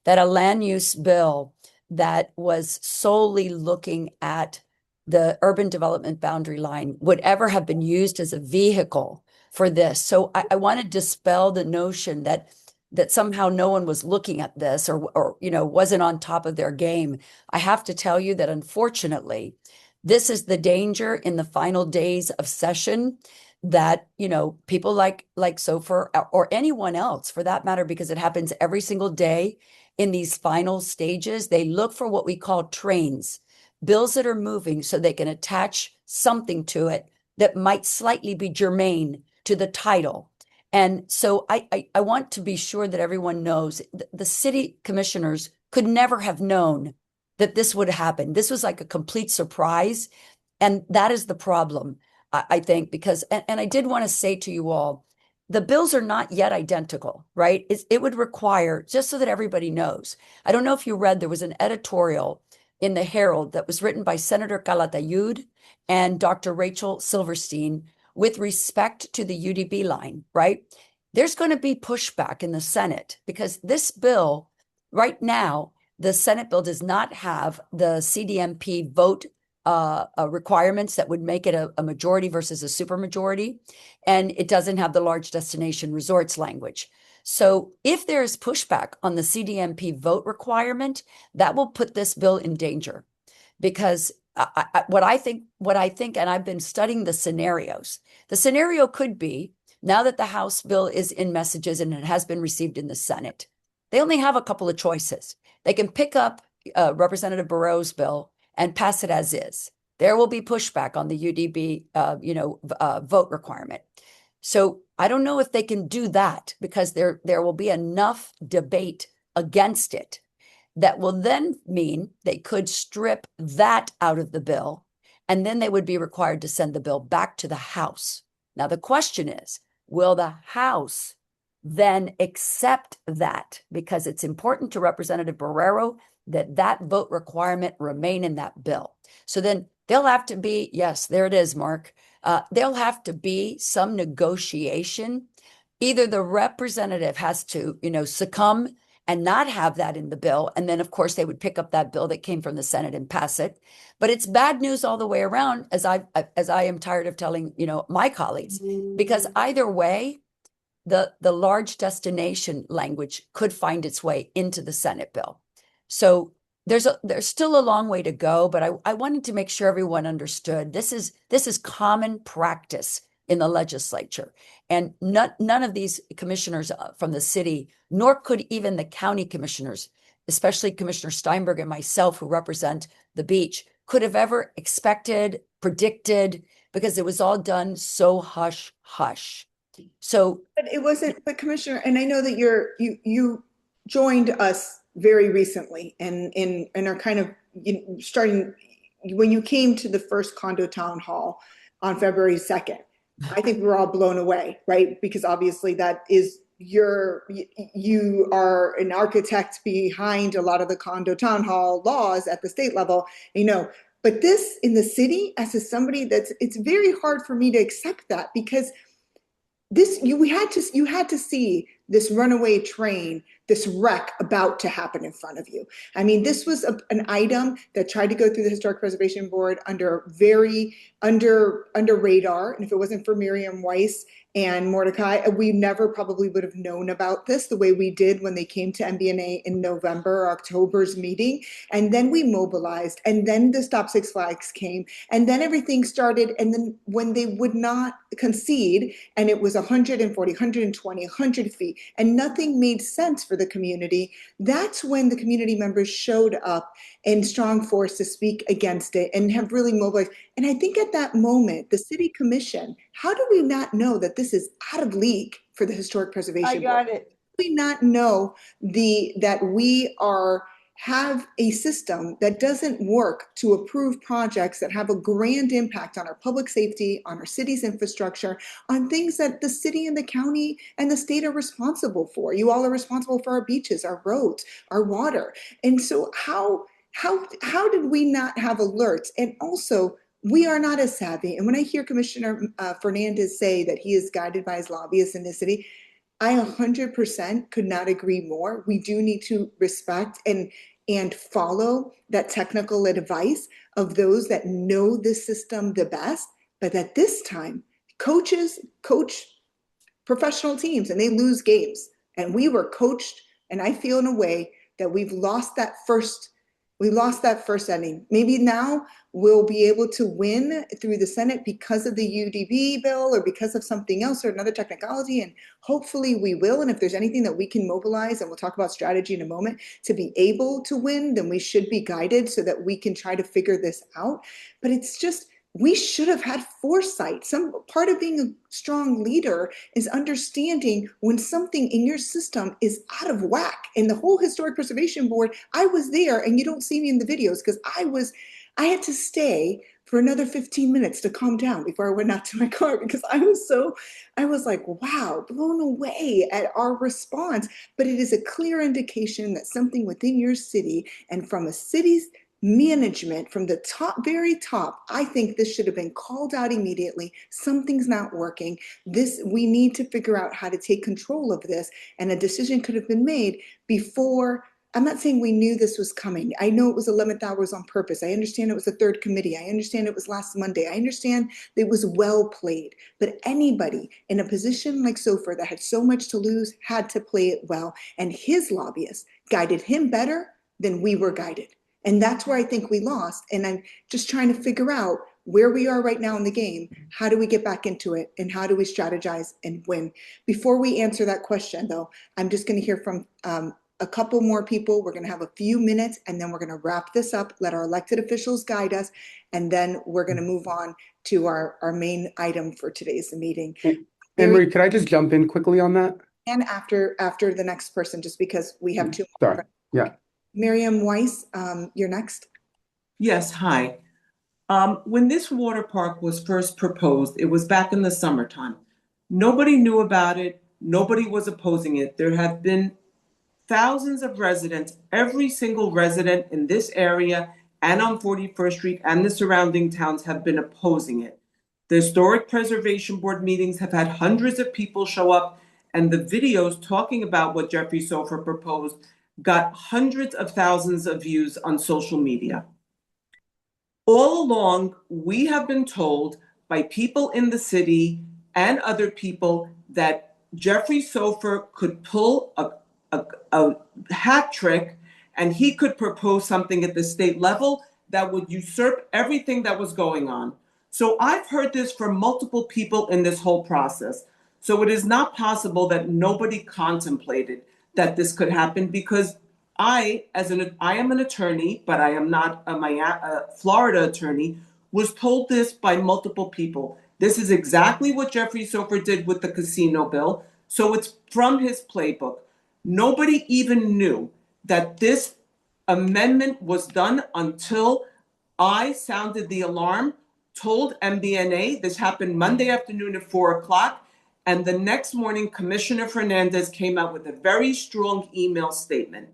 that a land use bill that was solely looking at the urban development boundary line would ever have been used as a vehicle for this. So I want to dispel the notion that somehow no one was looking at this or wasn't on top of their game. I have to tell you that unfortunately, this is the danger in the final days of session, that people like Sofer or anyone else for that matter, because it happens every single day in these final stages, they look for what we call trains, bills that are moving so they can attach something to it that might slightly be germane to the title. And so I want to be sure that everyone knows the city commissioners could never have known that this would happen. This was like a complete surprise. And that is the problem, I think, because, and I did want to say to you all, the bills are not yet identical, right? It would require, just so that everybody knows, I don't know if you read, there was an editorial in the Herald that was written by Senator Calatayud and Dr. Rachel Silverstein with respect to the UDB line, right? There's going to be pushback in the Senate because this bill, right now, the Senate bill does not have the CDMP vote requirements that would make it a majority versus a supermajority. And it doesn't have the large destination resorts language. So if there's pushback on the CDMP vote requirement, that will put this bill in danger. Because what I think, and I've been studying the scenarios, the scenario could be, now that the House bill is in messages and it has been received in the Senate, they only have a couple of choices. They can pick up Representative Barreau's bill and pass it as is. There will be pushback on the UDB, vote requirement. So I don't know if they can do that because there will be enough debate against it. That will then mean they could strip that out of the bill, and then they would be required to send the bill back to the House. Now, the question is, will the House then accept that? Because it's important to Representative Barrero that that vote requirement remain in that bill. So then there'll have to be, yes, there it is, Mark. There'll have to be some negotiation. Either the representative has to, succumb and not have that in the bill. And then, of course, they would pick up that bill that came from the Senate and pass it. But it's bad news all the way around, as I am tired of telling, my colleagues, because either way, the large destination language could find its way into the Senate bill. So there's still a long way to go, but I wanted to make sure everyone understood this is common practice in the legislature. And none of these commissioners from the city, nor could even the county commissioners, especially Commissioner Steinberg and myself, who represent the beach, could have ever expected, predicted, because it was all done so hush hush. So, but it wasn't, but Commissioner, and I know that you joined us very recently and are kind of starting when you came to the first Condo Town Hall on February 2nd. I think we're all blown away, right? Because obviously that is you are an architect behind a lot of the Condo Town Hall laws at the state level, but this in the city, as somebody it's very hard for me to accept that, because you had to see this runaway train, this wreck about to happen in front of you. I mean, this was an item that tried to go through the Historic Preservation Board under radar. And if it wasn't for Miriam Weiss and Mordecai, we never probably would have known about this the way we did when they came to MBNA in November or October's meeting. And then we mobilized, and then the Stop Six Flags came, and then everything started. And then when they would not concede, and it was 140, 120, 100 feet, and nothing made sense for the community, that's when the community members showed up in strong force to speak against it and have really mobilized. And I think at that moment, the city commission, how do we not know that this is out of league for the Historic Preservation Board? I got it. How do we not know that we have a system that doesn't work to approve projects that have a grand impact on our public safety, on our city's infrastructure, on things that the city and the county and the state are responsible for? You all are responsible for our beaches, our roads, our water. And so how did we not have alerts? And also, we are not as savvy. And when I hear Commissioner Fernandez say that he is guided by his lobbyists in the city, I 100% could not agree more. We do need to respect and follow that technical advice of those that know this system the best. But at this time, coaches coach professional teams and they lose games. And we were coached, and I feel in a way that we lost that first inning. Maybe now we'll be able to win through the Senate because of the UDB bill or because of something else or another technicality, and hopefully we will. And if there's anything that we can mobilize, and we'll talk about strategy in a moment, to be able to win, then we should be guided so that we can try to figure this out. But it's just, we should have had foresight. Some part of being a strong leader is understanding when something in your system is out of whack. And the whole Historic Preservation Board, I was there, and you don't see me in the videos because I had to stay for another 15 minutes to calm down before I went out to my car, because I was like, wow, blown away at our response. But it is a clear indication that something within your city and from a city's management, from the top, very top, I think this should have been called out immediately. Something's not working. We need to figure out how to take control of this, and a decision could have been made before. I'm not saying we knew this was coming. I know it was 11th hours on purpose. I understand it was a third committee. I understand it was last Monday. I understand it was well played. But anybody in a position like Sofer that had so much to lose had to play it well. And his lobbyists guided him better than we were guided. And that's where I think we lost. And I'm just trying to figure out where we are right now in the game. How do we get back into it? And how do we strategize and win? Before we answer that question, though, I'm just going to hear from a couple more people. We're going to have a few minutes, and then we're going to wrap this up, let our elected officials guide us, and then we're going to move on to our main item for today's meeting. Anne Marie, could I just jump in quickly on that? And after the next person, just because we have two more. Sorry. Yeah. Miriam Weiss, you're next. Yes, hi. When this water park was first proposed, it was back in the summertime. Nobody knew about it. Nobody was opposing it. There have been thousands of residents, every single resident in this area and on 41st Street and the surrounding towns have been opposing it. The Historic Preservation Board meetings have had hundreds of people show up, and the videos talking about what Jeffrey Sofer proposed got hundreds of thousands of views on social media. All along, we have been told by people in the city and other people that Jeffrey Sofer could pull a hat trick and he could propose something at the state level that would usurp everything that was going on. So I've heard this from multiple people in this whole process. So it is not possible that nobody contemplated that this could happen, because I am an attorney, but I am not a Florida attorney, was told this by multiple people. This is exactly what Jeffrey Sofer did with the casino bill. So it's from his playbook. Nobody even knew that this amendment was done until I sounded the alarm, told MBNA. This happened Monday afternoon at 4:00. And the next morning, Commissioner Fernandez came out with a very strong email statement.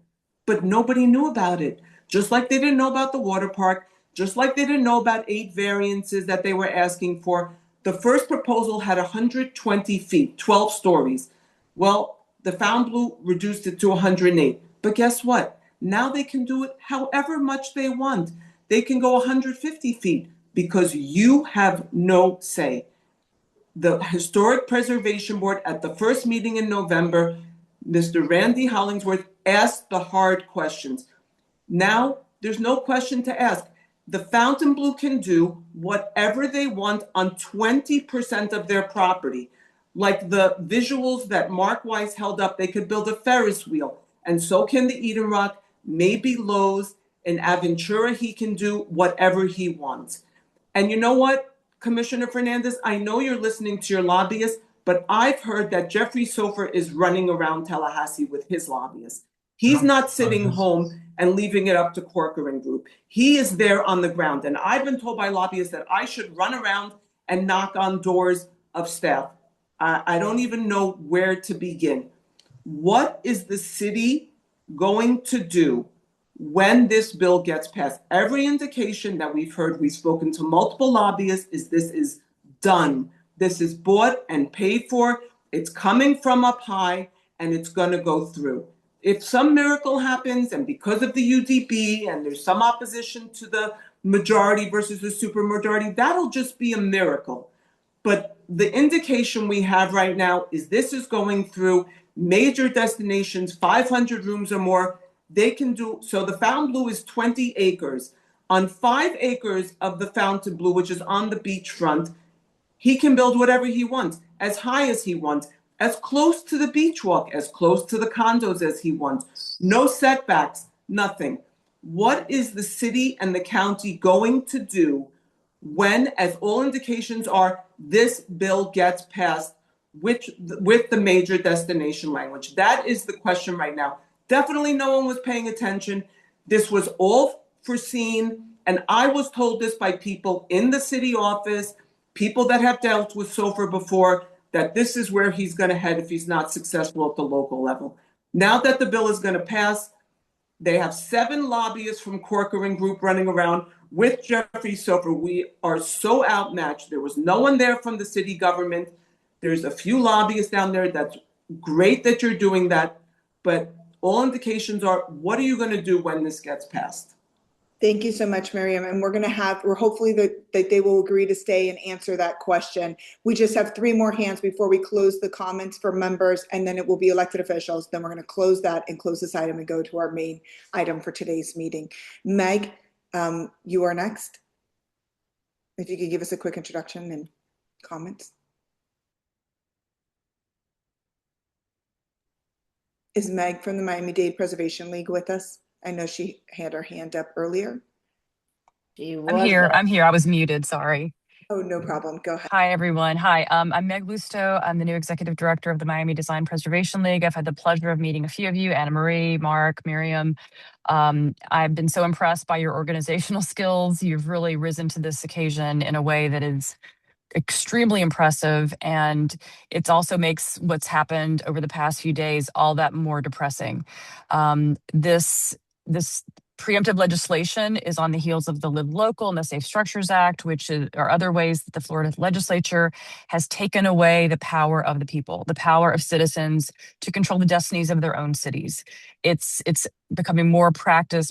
But nobody knew about it. Just like they didn't know about the water park, just like they didn't know about 8 variances that they were asking for. The first proposal had 120 feet, 12 stories. Well, the Fontainebleau reduced it to 108. But guess what? Now they can do it however much they want. They can go 150 feet because you have no say. The Historic Preservation Board at the first meeting in November, Mr. Randy Hollingsworth asked the hard questions. Now there's no question to ask. The Fontainebleau can do whatever they want on 20% of their property. Like the visuals that Mark Weiss held up, they could build a Ferris wheel, and so can the Eden Rock, maybe Lowe's. In Aventura, he can do whatever he wants. And you know what, Commissioner Fernandez, I know you're listening to your lobbyists, but I've heard that Jeffrey Sofer is running around Tallahassee with his lobbyists. He's not sitting home and leaving it up to Corcoran Group. He is there on the ground. And I've been told by lobbyists that I should run around and knock on doors of staff. I don't even know where to begin. What is the city going to do when this bill gets passed? Every indication that we've heard, we've spoken to multiple lobbyists, is this is done. This is bought and paid for. It's coming from up high, and it's going to go through. If some miracle happens, and because of the UDP, and there's some opposition to the majority versus the supermajority, that'll just be a miracle. But the indication we have right now is this is going through major destinations, 500 rooms or more. They can do, so the Fontainebleau is 20 acres. On 5 acres of the Fontainebleau, which is on the beachfront, he can build whatever he wants, as high as he wants, as close to the beach walk, as close to the condos as he wants. No setbacks, nothing. What is the city and the county going to do when, as all indications are, this bill gets passed with the major destination language? That is the question right now. Definitely no one was paying attention. This was all foreseen, and I was told this by people in the city office, people that have dealt with Sofer before, that this is where he's going to head if he's not successful at the local level. Now that the bill is going to pass, they have 7 lobbyists from Corcoran Group running around with Jeffrey Sofer. We are so outmatched. There was no one there from the city government. There's a few lobbyists down there. That's great that you're doing that. But all indications are, what are you going to do when this gets passed? Thank you so much, Miriam. And we're hopefully that they will agree to stay and answer that question. We just have 3 more hands before we close the comments for members, and then it will be elected officials. Then we're going to close that and close this item and go to our main item for today's meeting. Meg, you are next. If you could give us a quick introduction and comments. Is Meg from the Miami-Dade Preservation League with us? I know she had her hand up earlier. I'm here. I was muted. Sorry. Oh, no problem. Go ahead. Hi, everyone. Hi, I'm Meg Lusto. I'm the new executive director of the Miami Design Preservation League. I've had the pleasure of meeting a few of you, Anna Marie, Mark, Miriam. I've been so impressed by your organizational skills. You've really risen to this occasion in a way that is extremely impressive, and it also makes what's happened over the past few days all that more depressing. This preemptive legislation is on the heels of the Live Local and the Safe Structures Act, which are other ways that the Florida legislature has taken away the power of the people, the power of citizens to control the destinies of their own cities. It's becoming more practice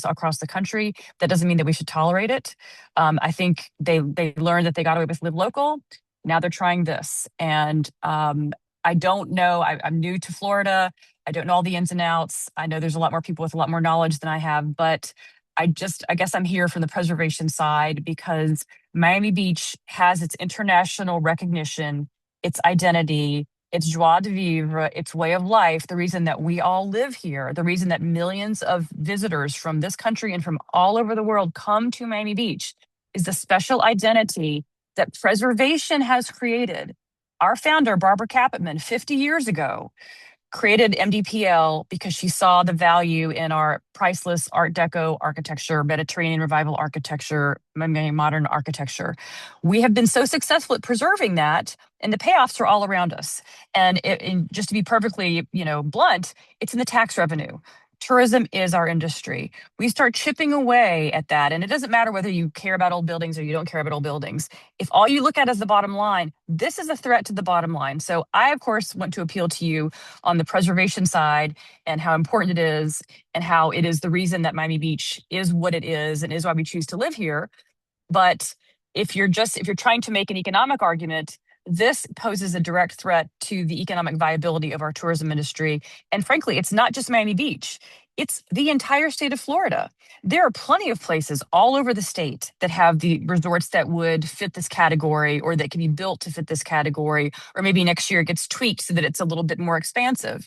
across the country. That doesn't mean that we should tolerate it. I think they learned that they got away with Live Local. Now they're trying this, and I don't know. I'm new to Florida. I don't know all the ins and outs. I know there's a lot more people with a lot more knowledge than I have, but I guess I'm here from the preservation side because Miami Beach has its international recognition, its identity, its joie de vivre, its way of life, the reason that we all live here, the reason that millions of visitors from this country and from all over the world come to Miami Beach is the special identity that preservation has created. Our founder, Barbara Capitman, 50 years ago, created MDPL because she saw the value in our priceless Art Deco architecture, Mediterranean revival architecture, modern architecture. We have been so successful at preserving that, and the payoffs are all around us. And just to be perfectly, blunt, it's in the tax revenue. Tourism is our industry. We start chipping away at that, and it doesn't matter whether you care about old buildings or you don't care about old buildings. If all you look at is the bottom line, this is a threat to the bottom line. So I, of course, want to appeal to you on the preservation side and how important it is and how it is the reason that Miami Beach is what it is and is why we choose to live here. But if you're trying to make an economic argument, this poses a direct threat to the economic viability of our tourism industry. And frankly, it's not just Miami Beach. It's the entire state of Florida. There are plenty of places all over the state that have the resorts that would fit this category or that can be built to fit this category, or maybe next year it gets tweaked so that it's a little bit more expansive.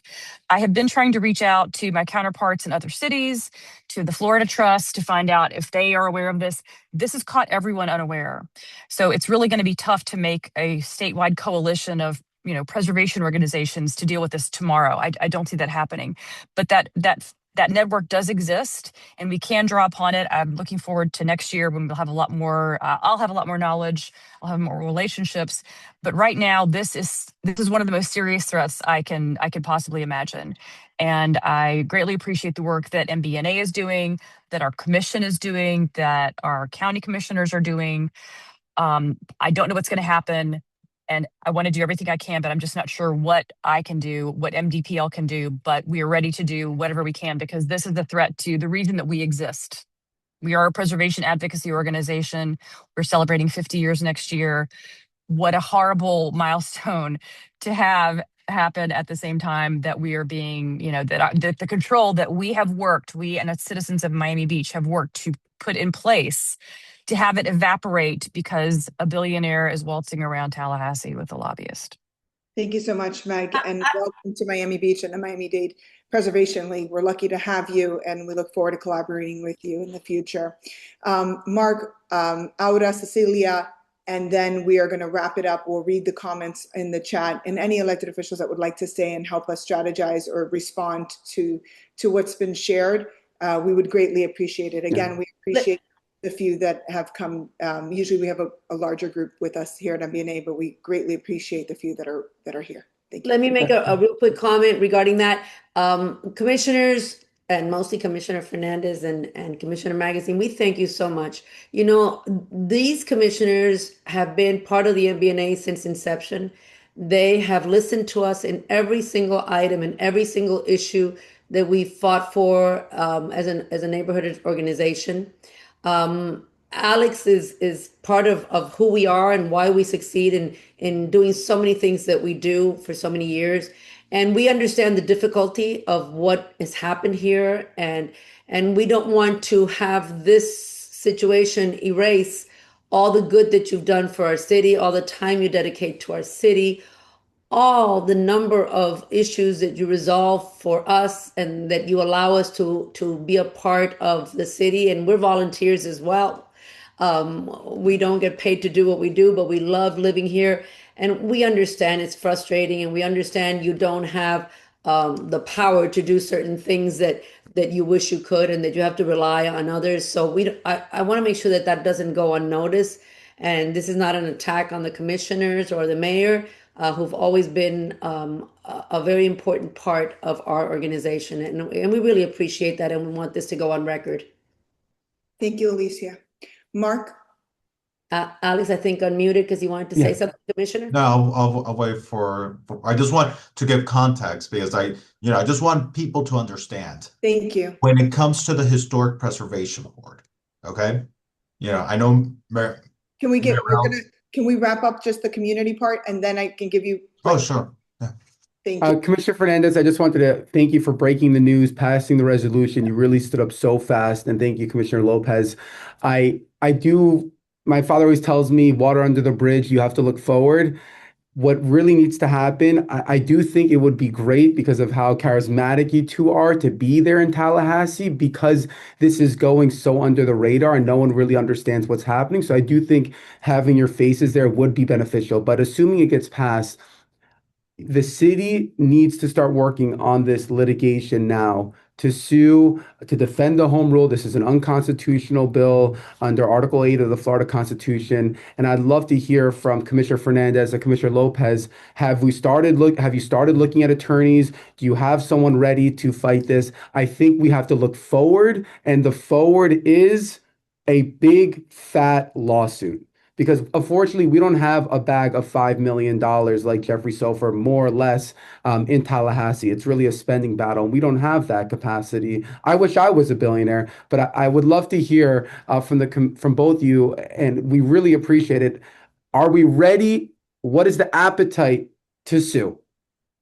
I have been trying to reach out to my counterparts in other cities, to the Florida Trust, to find out if they are aware of this. This has caught everyone unaware. So it's really going to be tough to make a statewide coalition of preservation organizations to deal with this tomorrow. I don't see that happening, but that network does exist, and we can draw upon it. I'm looking forward to next year when we'll have a lot more. I'll have a lot more knowledge. I'll have more relationships. But right now, this is one of the most serious threats I can possibly imagine. And I greatly appreciate the work that MBNA is doing, that our commission is doing, that our county commissioners are doing. I don't know what's going to happen, and I want to do everything I can, but I'm just not sure what I can do, what MDPL can do, but we are ready to do whatever we can because this is the threat to the reason that we exist. We are a preservation advocacy organization. We're celebrating 50 years next year. What a horrible milestone to have happen at the same time that we are being, that the control that we and the citizens of Miami Beach have worked to put in place, to have it evaporate because a billionaire is waltzing around Tallahassee with a lobbyist. Thank you so much, Meg, and welcome to Miami Beach and the Miami-Dade Preservation League. We're lucky to have you, and we look forward to collaborating with you in the future. Mark, Aura, Cecilia, and then we are going to wrap it up. We'll read the comments in the chat, and any elected officials that would like to stay and help us strategize or respond to what's been shared, we would greatly appreciate it. Again, we appreciate the few that have come. Usually we have a larger group with us here at MBNA, but we greatly appreciate the few that are here. Thank you. Let me make a real quick comment regarding that. Commissioners, and mostly Commissioner Fernandez and Commissioner Magazine, we thank you so much. These commissioners have been part of the MBNA since inception. They have listened to us in every single item and every single issue that we fought for as a neighborhood organization. Alex is part of who we are and why we succeed in doing so many things that we do for so many years. And we understand the difficulty of what has happened here. And we don't want to have this situation erase all the good that you've done for our city, all the time you dedicate to our city, all the number of issues that you resolve for us and that you allow us to be a part of the city. And we're volunteers as well. We don't get paid to do what we do, but we love living here. And we understand it's frustrating, and we understand you don't have the power to do certain things that you wish you could, and that you have to rely on others. So I want to make sure that that doesn't go unnoticed. And this is not an attack on the commissioners or the mayor, who've always been a very important part of our organization. And we really appreciate that, and we want this to go on record. Thank you, Alicia. Mark? Alex, I think unmuted because you wanted to say something, Commissioner? No, I'll wait I just want to give context because I just want people to understand. Thank you. When it comes to the Historic Preservation Board, okay? I know Can we wrap up just the community part, and then I can give you. Oh, sure. Yeah. Thank you. Commissioner Fernandez, I just wanted to thank you for breaking the news, passing the resolution. You really stood up so fast, and thank you, Commissioner Lopez. My father always tells me, water under the bridge, you have to look forward. What really needs to happen, I do think it would be great because of how charismatic you two are to be there in Tallahassee, because this is going so under the radar and no one really understands what's happening. So I do think having your faces there would be beneficial. But assuming it gets passed, the city needs to start working on this litigation now to sue, to defend the home rule. This is an unconstitutional bill under Article 8 of the Florida Constitution. And I'd love to hear from Commissioner Fernandez and Commissioner Lopez. Have you started looking at attorneys? Do you have someone ready to fight this? I think we have to look forward, and the forward is a big fat lawsuit. Because unfortunately, we don't have a bag of $5 million like Jeffrey Sofer, more or less, in Tallahassee. It's really a spending battle. We don't have that capacity. I wish I was a billionaire, but I would love to hear from both you, and we really appreciate it. Are we ready? What is the appetite to sue?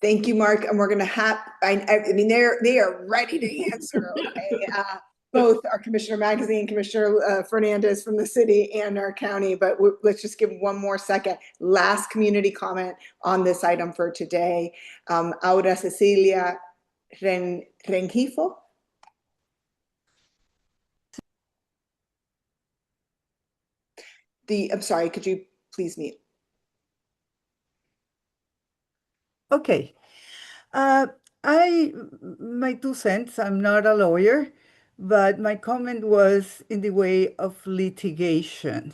Thank you, Mark. And we're going to have, I mean, they are ready to answer. Okay? Both our Commissioner Magazine, Commissioner Fernandez from the city, and our county, but let's just give one more second. Last community comment on this item for today. Aura Cecilia Rengifo. I'm sorry, could you please mute? Okay. My 2 cents, I'm not a lawyer, but my comment was in the way of litigation,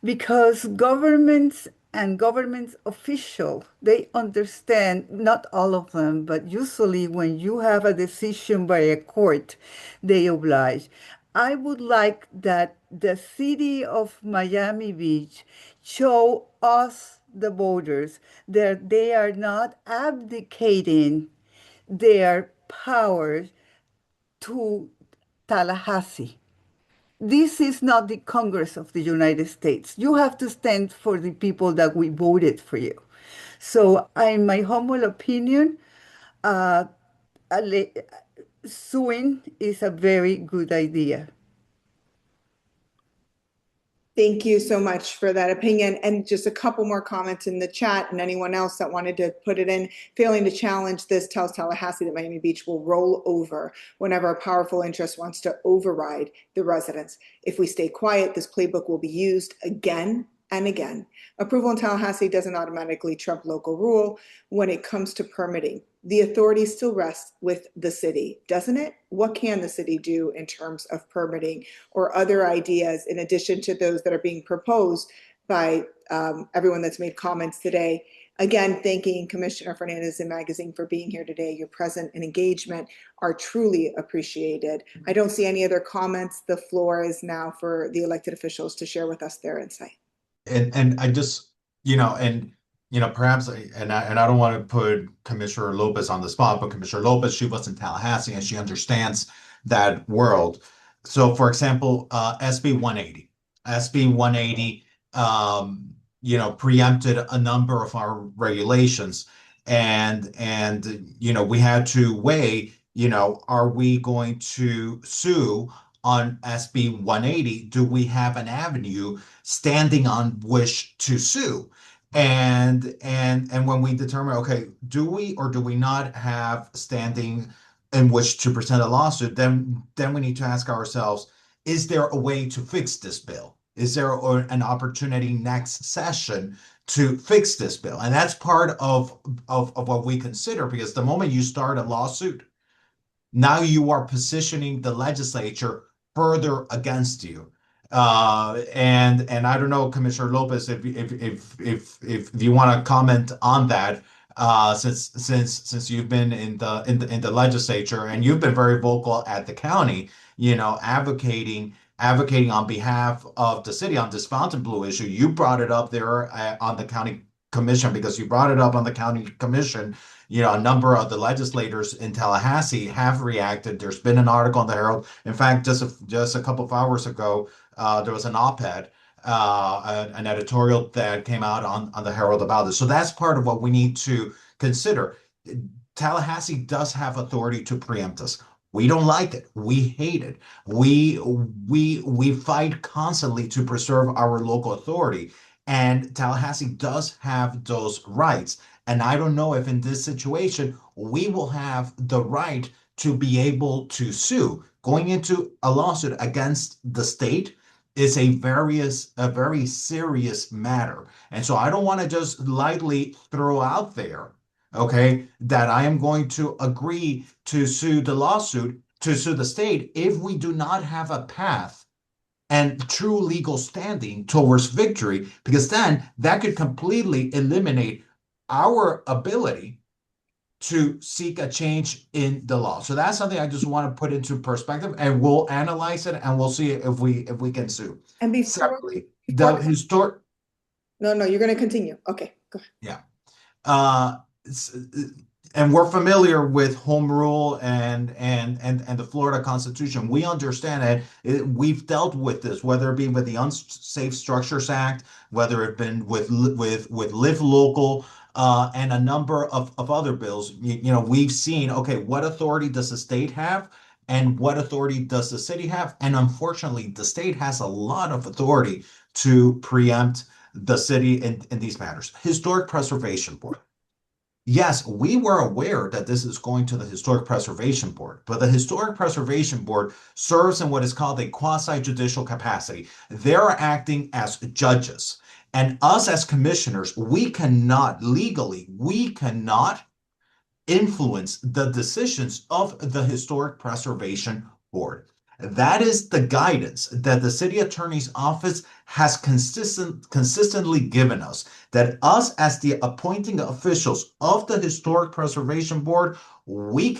because governments and government officials, they understand, not all of them, but usually when you have a decision by a court, they oblige. I would like that the city of Miami Beach show us, the voters, that they are not abdicating their power to Tallahassee. This is not the Congress of the United States. You have to stand for the people that we voted for you. So, in my humble opinion, suing is a very good idea. Thank you so much for that opinion. And just a couple more comments in the chat, and anyone else that wanted to put it in. Failing to challenge this tells Tallahassee that Miami Beach will roll over whenever a powerful interest wants to override the residents. If we stay quiet, this playbook will be used again and again. Approval in Tallahassee doesn't automatically trump local rule when it comes to permitting. The authority still rests with the city, doesn't it? What can the city do in terms of permitting or other ideas in addition to those that are being proposed by everyone that's made comments today? Again, thanking Commissioner Fernandez and Magazine for being here today. Your presence and engagement are truly appreciated. I don't see any other comments. The floor is now for the elected officials to share with us their insight. And I just, perhaps, and I don't want to put Commissioner Lopez on the spot, but Commissioner Lopez, she was in Tallahassee and she understands that world. So, for example, SB 180. SB 180, preempted a number of our regulations, and we had to weigh, are we going to sue on SB 180? Do we have an avenue standing on which to sue? And when we determine, okay, do we or do we not have standing in which to present a lawsuit, then we need to ask ourselves, is there a way to fix this bill? Is there an opportunity next session to fix this bill? And that's part of what we consider, because the moment you start a lawsuit, now you are positioning the legislature further against you. And I don't know, Commissioner Lopez, if you want to comment on that, since you've been in the legislature and you've been very vocal at the county, advocating on behalf of the city on this Fontainebleau issue. You brought it up there on the county commission, because you brought it up on the county commission. A number of the legislators in Tallahassee have reacted. There's been an article in the Herald. In fact, just a couple of hours ago, there was an op-ed, an editorial that came out on the Herald about this. So that's part of what we need to consider. Tallahassee does have authority to preempt us. We don't like it. We hate it. We fight constantly to preserve our local authority. And Tallahassee does have those rights. And I don't know if in this situation, we will have the right to be able to sue. Going into a lawsuit against the state is a very serious matter. And so I don't want to just lightly throw out there, okay, that I am going to agree to sue the state if we do not have a path and true legal standing towards victory, because then that could completely eliminate our ability to seek a change in the law. So that's something I just want to put into perspective, and we'll analyze it and we'll see if we can sue. And Separately, the historic. No, you're going to continue. Okay, go ahead. Yeah. And we're familiar with home rule and the Florida Constitution. We understand that we've dealt with this, whether it be with the Unsafe Structures Act, whether it been with Live Local, and a number of other bills. We've seen, okay, what authority does the state have and what authority does the city have? And unfortunately, the state has a lot of authority to preempt the city in these matters. Historic Preservation Board. Yes, we were aware that this is going to the Historic Preservation Board, but the Historic Preservation Board serves in what is called a quasi-judicial capacity. They're acting as judges. And us as commissioners, we cannot influence the decisions of the Historic Preservation Board. That is the guidance that the city attorney's office has consistently given us, that us as the appointing officials of the Historic Preservation Board, we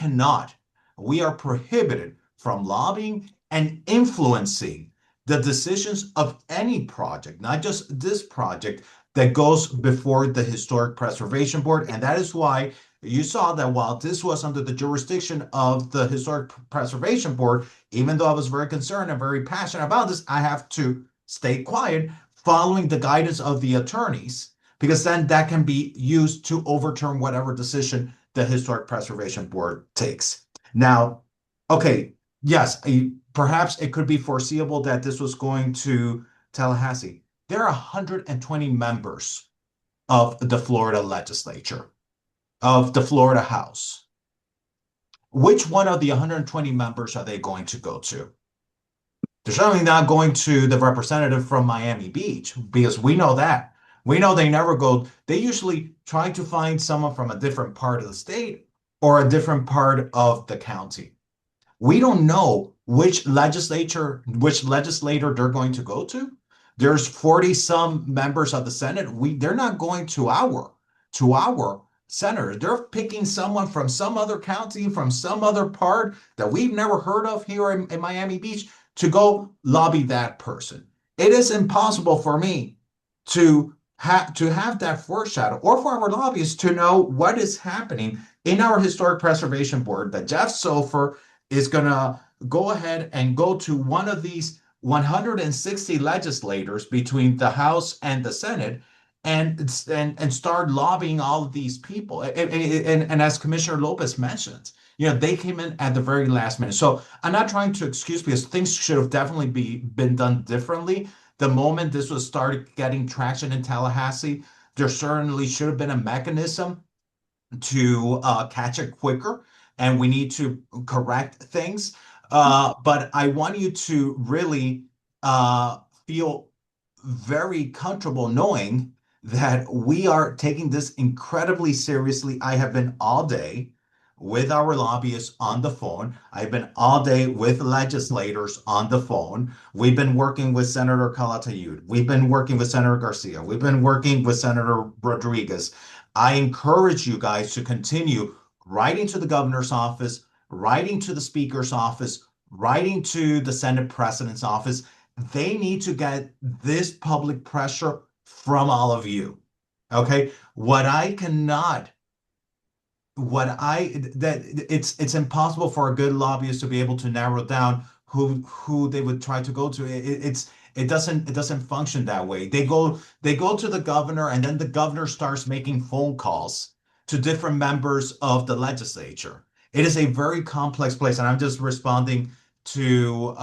are prohibited from lobbying and influencing the decisions of any project, not just this project, that goes before the Historic Preservation Board. And that is why you saw that while this was under the jurisdiction of the Historic Preservation Board, even though I was very concerned and very passionate about this, I have to stay quiet, following the guidance of the attorneys, because then that can be used to overturn whatever decision the Historic Preservation Board takes. Now, okay, yes, perhaps it could be foreseeable that this was going to Tallahassee. There are 120 members of the Florida legislature, of the Florida House. Which one of the 120 members are they going to go to? They're certainly not going to the representative from Miami Beach, because we know that. We know they never go. They usually try to find someone from a different part of the state or a different part of the county. We don't know which legislator they're going to go to. There's 40 some members of the Senate. They're not going to our senators. They're picking someone from some other county, from some other part that we've never heard of here in Miami Beach, to go lobby that person. It is impossible for me to have that foreshadow, or for our lobbyists to know what is happening in our Historic Preservation Board, that Jeff Sofer is going to go ahead and go to one of these 160 legislators between the House and the Senate and start lobbying all of these people. And as Commissioner Lopez mentioned, they came in at the very last minute. So I'm not trying to excuse, because things should have definitely been done differently. The moment this was started getting traction in Tallahassee, there certainly should have been a mechanism to catch it quicker, and we need to correct things. But I want you to really feel very comfortable knowing that we are taking this incredibly seriously. I have been all day with our lobbyists on the phone. I've been all day with legislators on the phone. We've been working with Senator Calatayud. We've been working with Senator Garcia. We've been working with Senator Rodriguez. I encourage you guys to continue writing to the governor's office, writing to the speaker's office, writing to the Senate president's office. They need to get this public pressure from all of you. Okay? It's impossible for a good lobbyist to be able to narrow down who they would try to go to. It doesn't function that way. They go to the governor, and then the governor starts making phone calls to different members of the legislature. It is a very complex place, and I'm just responding to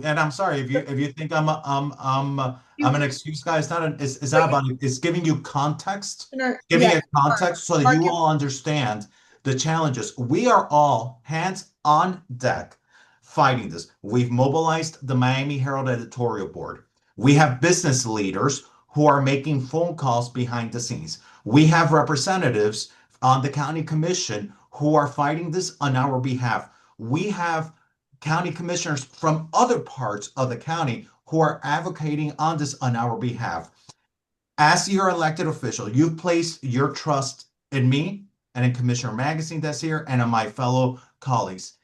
and I'm sorry if you think I'm an excuse guy. It's not about it. It's giving you context, giving it context so that you all understand the challenges. We are all hands on deck fighting this. We've mobilized the Miami Herald editorial board. We have business leaders who are making phone calls behind the scenes. We have representatives on the county commission who are fighting this on our behalf. We have county commissioners from other parts of the county who are advocating on this on our behalf. As your elected official, you've placed your trust in me and in Commissioner Magazine that's here and in my fellow colleagues.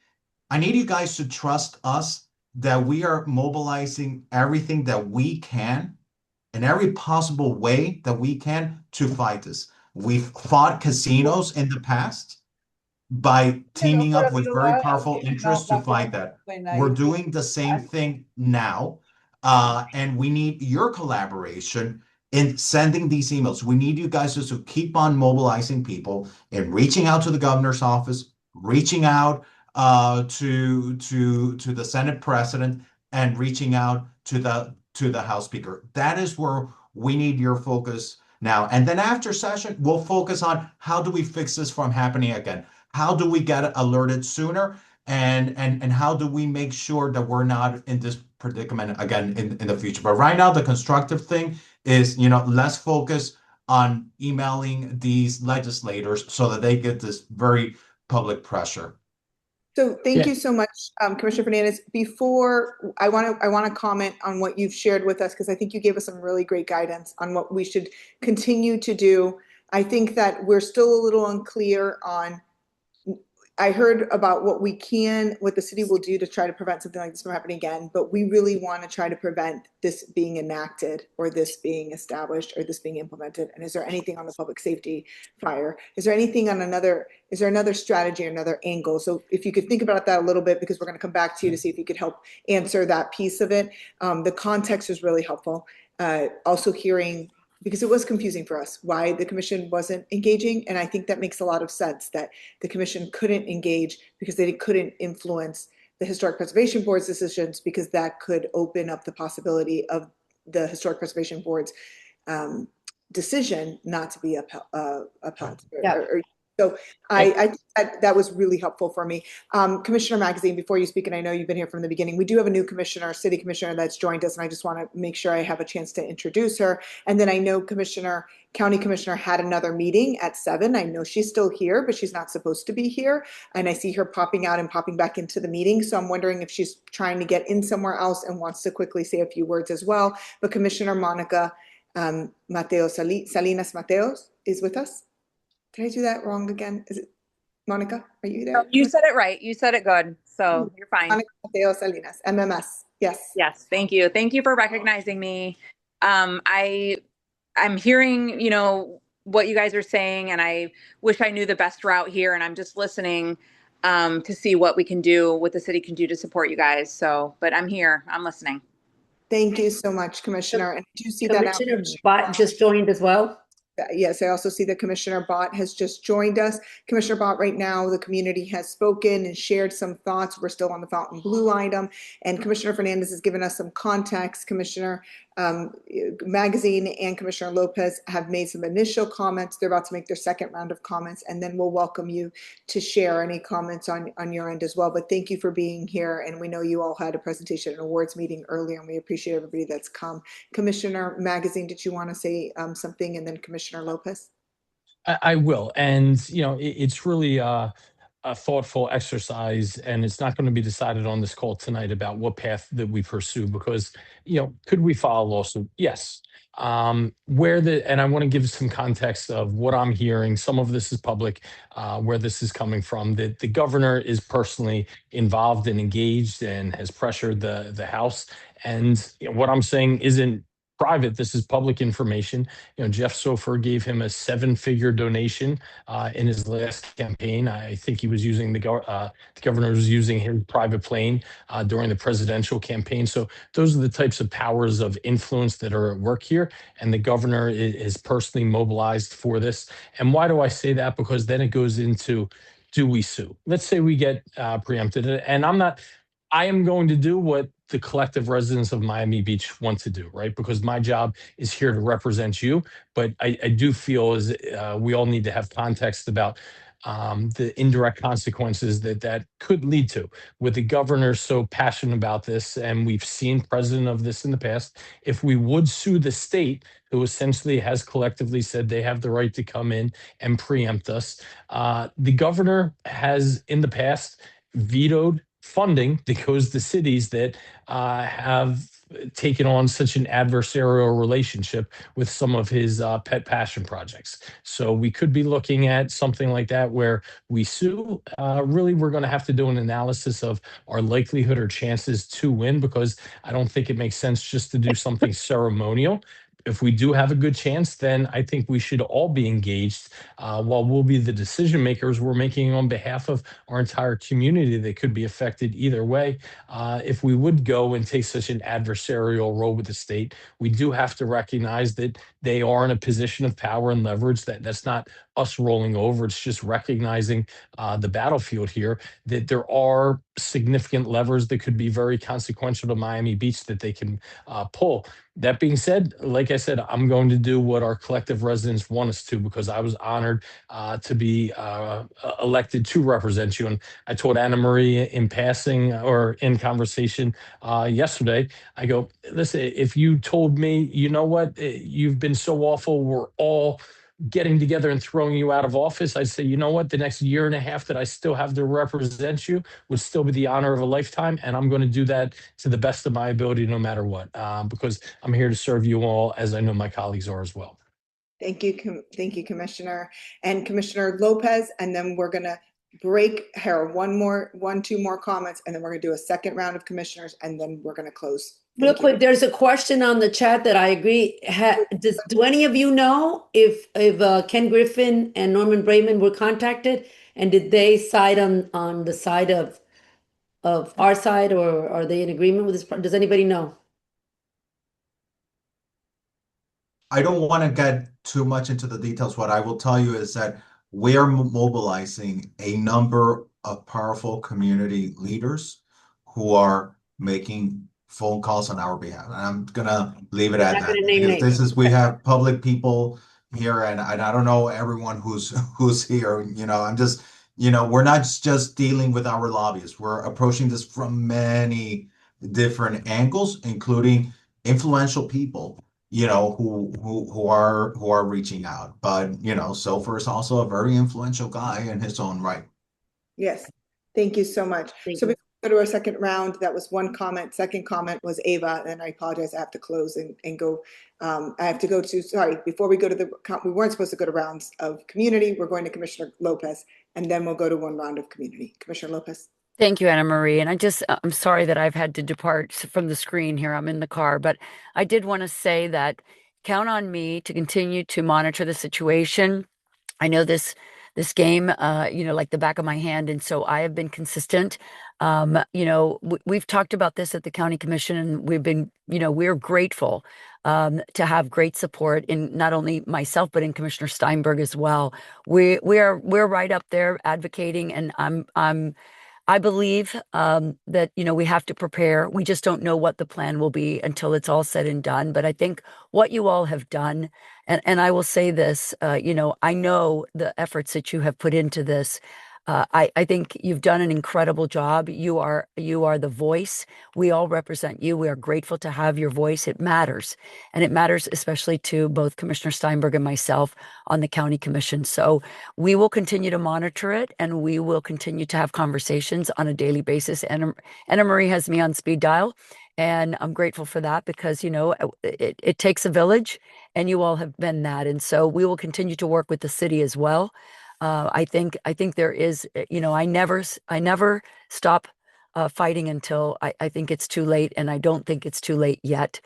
I need you guys to trust us that we are mobilizing everything that we can in every possible way that we can to fight this. We've fought casinos in the past by teaming up with very powerful interests to fight that. We're doing the same thing now, and we need your collaboration in sending these emails. We need you guys just to keep on mobilizing people and reaching out to the governor's office, reaching out to the Senate president, and reaching out to the House Speaker. That is where we need your focus now. And then after session, we'll focus on how do we fix this from happening again. How do we get alerted sooner? And how do we make sure that we're not in this predicament again in the future? But right now, the constructive thing is, let's focus on emailing these legislators so that they get this very public pressure. So thank you so much, Commissioner Fernandez. Before I want to comment on what you've shared with us, because I think you gave us some really great guidance on what we should continue to do. I think that we're still a little unclear on. I heard about what the city will do to try to prevent something like this from happening again, but we really want to try to prevent this being enacted or this being established or this being implemented. And is there anything on the public safety fire? Is there another strategy or another angle? So if you could think about that a little bit, because we're going to come back to you to see if you could help answer that piece of it. The context is really helpful. Also hearing, because it was confusing for us why the commission wasn't engaging. And I think that makes a lot of sense that the commission couldn't engage because they couldn't influence the Historic Preservation Board's decisions, because that could open up the possibility of the Historic Preservation Board's decision not to be upheld. So I think that was really helpful for me. Commissioner Magazine, before you speak, and I know you've been here from the beginning, we do have a new commissioner, city commissioner that's joined us, and I just want to make sure I have a chance to introduce her. And then I know county commissioner had another meeting at 7. I know she's still here, but she's not supposed to be here. And I see her popping out and popping back into the meeting. So I'm wondering if she's trying to get in somewhere else and wants to quickly say a few words as well. But Commissioner Monica Salinas Mateos is with us. Did I do that wrong again? Is it Monica? Are you there? No, you said it right. You said it good. So you're fine. Monica Mateo Salinas, MMS. Yes. Yes. Thank you. Thank you for recognizing me. I'm hearing, what you guys are saying, and I wish I knew the best route here, and I'm just listening to see what we can do, what the city can do to support you guys. So, but I'm here. I'm listening. Thank you so much, Commissioner. And did you see Commissioner Bott just joined as well. Yes, I also see that Commissioner Bott has just joined us. Commissioner Bott, right now, the community has spoken and shared some thoughts. We're still on the Fontainebleau item, and Commissioner Fernandez has given us some context. Commissioner Magazine and Commissioner Lopez have made some initial comments. They're about to make their second round of comments, and then we'll welcome you to share any comments on your end as well. But thank you for being here, and we know you all had a presentation at an awards meeting earlier, and we appreciate everybody that's come. Commissioner Magazine, did you want to say something, and then Commissioner Lopez? I will. And, it's really a thoughtful exercise, and it's not going to be decided on this call tonight about what path that we pursue because, could we file a lawsuit? Yes. And I want to give some context of what I'm hearing. Some of this is public, where this is coming from. That the governor is personally involved and engaged and has pressured the House. And what I'm saying isn't private. This is public information. Jeff Sofer gave him a 7-figure donation in his last campaign. I think he was using the governor was using his private plane during the presidential campaign. So those are the types of powers of influence that are at work here. And the governor is personally mobilized for this. And why do I say that? Because then it goes into, do we sue? Let's say we get preempted. And I am going to do what the collective residents of Miami Beach want to do, right? Because my job is here to represent you. But I do feel as we all need to have context about the indirect consequences that could lead to. With the governor so passionate about this, and we've seen precedent of this in the past, if we would sue the state, who essentially has collectively said they have the right to come in and preempt us, the governor has in the past vetoed funding that goes to cities that have taken on such an adversarial relationship with some of his pet passion projects. So we could be looking at something like that where we sue. Really, we're going to have to do an analysis of our likelihood or chances to win, because I don't think it makes sense just to do something ceremonial. If we do have a good chance, then I think we should all be engaged. While we'll be the decision makers, we're making on behalf of our entire community that could be affected either way. If we would go and take such an adversarial role with the state, we do have to recognize that they are in a position of power and leverage. That's not us rolling over. It's just recognizing the battlefield here, that there are significant levers that could be very consequential to Miami Beach that they can pull. That being said, like I said, I'm going to do what our collective residents want us to, because I was honored to be elected to represent you. And I told Anna Marie in passing or in conversation yesterday, I go, listen, if you told me, you know what, you've been so awful, we're all getting together and throwing you out of office, I'd say, you know what, the next year and a half that I still have to represent you would still be the honor of a lifetime. And I'm going to do that to the best of my ability, no matter what, because I'm here to serve you all, as I know my colleagues are as well. Thank you, Commissioner. And Commissioner Lopez, and then we're going to break here, two more comments, and then we're going to do a second round of commissioners, and then we're going to close. Real quick, there's a question on the chat that I agree. Do any of you know if Ken Griffin and Norman Brayman were contacted, and did they side on the side of our side, or are they in agreement with this? Does anybody know? I don't want to get too much into the details. What I will tell you is that we are mobilizing a number of powerful community leaders who are making phone calls on our behalf. And I'm gonna leave it at that. Because we have public people here, and I don't know everyone who's here. I'm just, we're not just dealing with our lobbyists. We're approaching this from many different angles, including influential people, who are reaching out. But Sofer is also a very influential guy in his own right. Yes, thank you so much. So before we go to our second round, that was one comment. Second comment was Ava, and I apologize. I have to close and go. I have to go to, sorry, before we go to we weren't supposed to go to rounds of community. We're going to Commissioner Lopez, and then we'll go to one round of community. Commissioner Lopez. Thank you, Anna Marie. And I'm sorry that I've had to depart from the screen here. I'm in the car, but I did want to say that count on me to continue to monitor the situation. I know this this game, like the back of my hand. And so I have been consistent. We've talked about this at the county commission, and we've been, we're grateful to have great support in not only myself, but in Commissioner Steinberg as well. We're right up there advocating, and I believe that, we have to prepare. We just don't know what the plan will be until it's all said and done. But I think what you all have done, and I will say this, I know the efforts that you have put into this. I think you've done an incredible job. You are the voice. We all represent you. We are grateful to have your voice. It matters. And it matters especially to both Commissioner Steinberg and myself on the county commission. So we will continue to monitor it, and we will continue to have conversations on a daily basis. And Anna Marie has me on speed dial, and I'm grateful for that because, it takes a village, and you all have been that. And so we will continue to work with the city as well. I think there is, I never stop fighting until I think it's too late, and I don't think it's too late yet.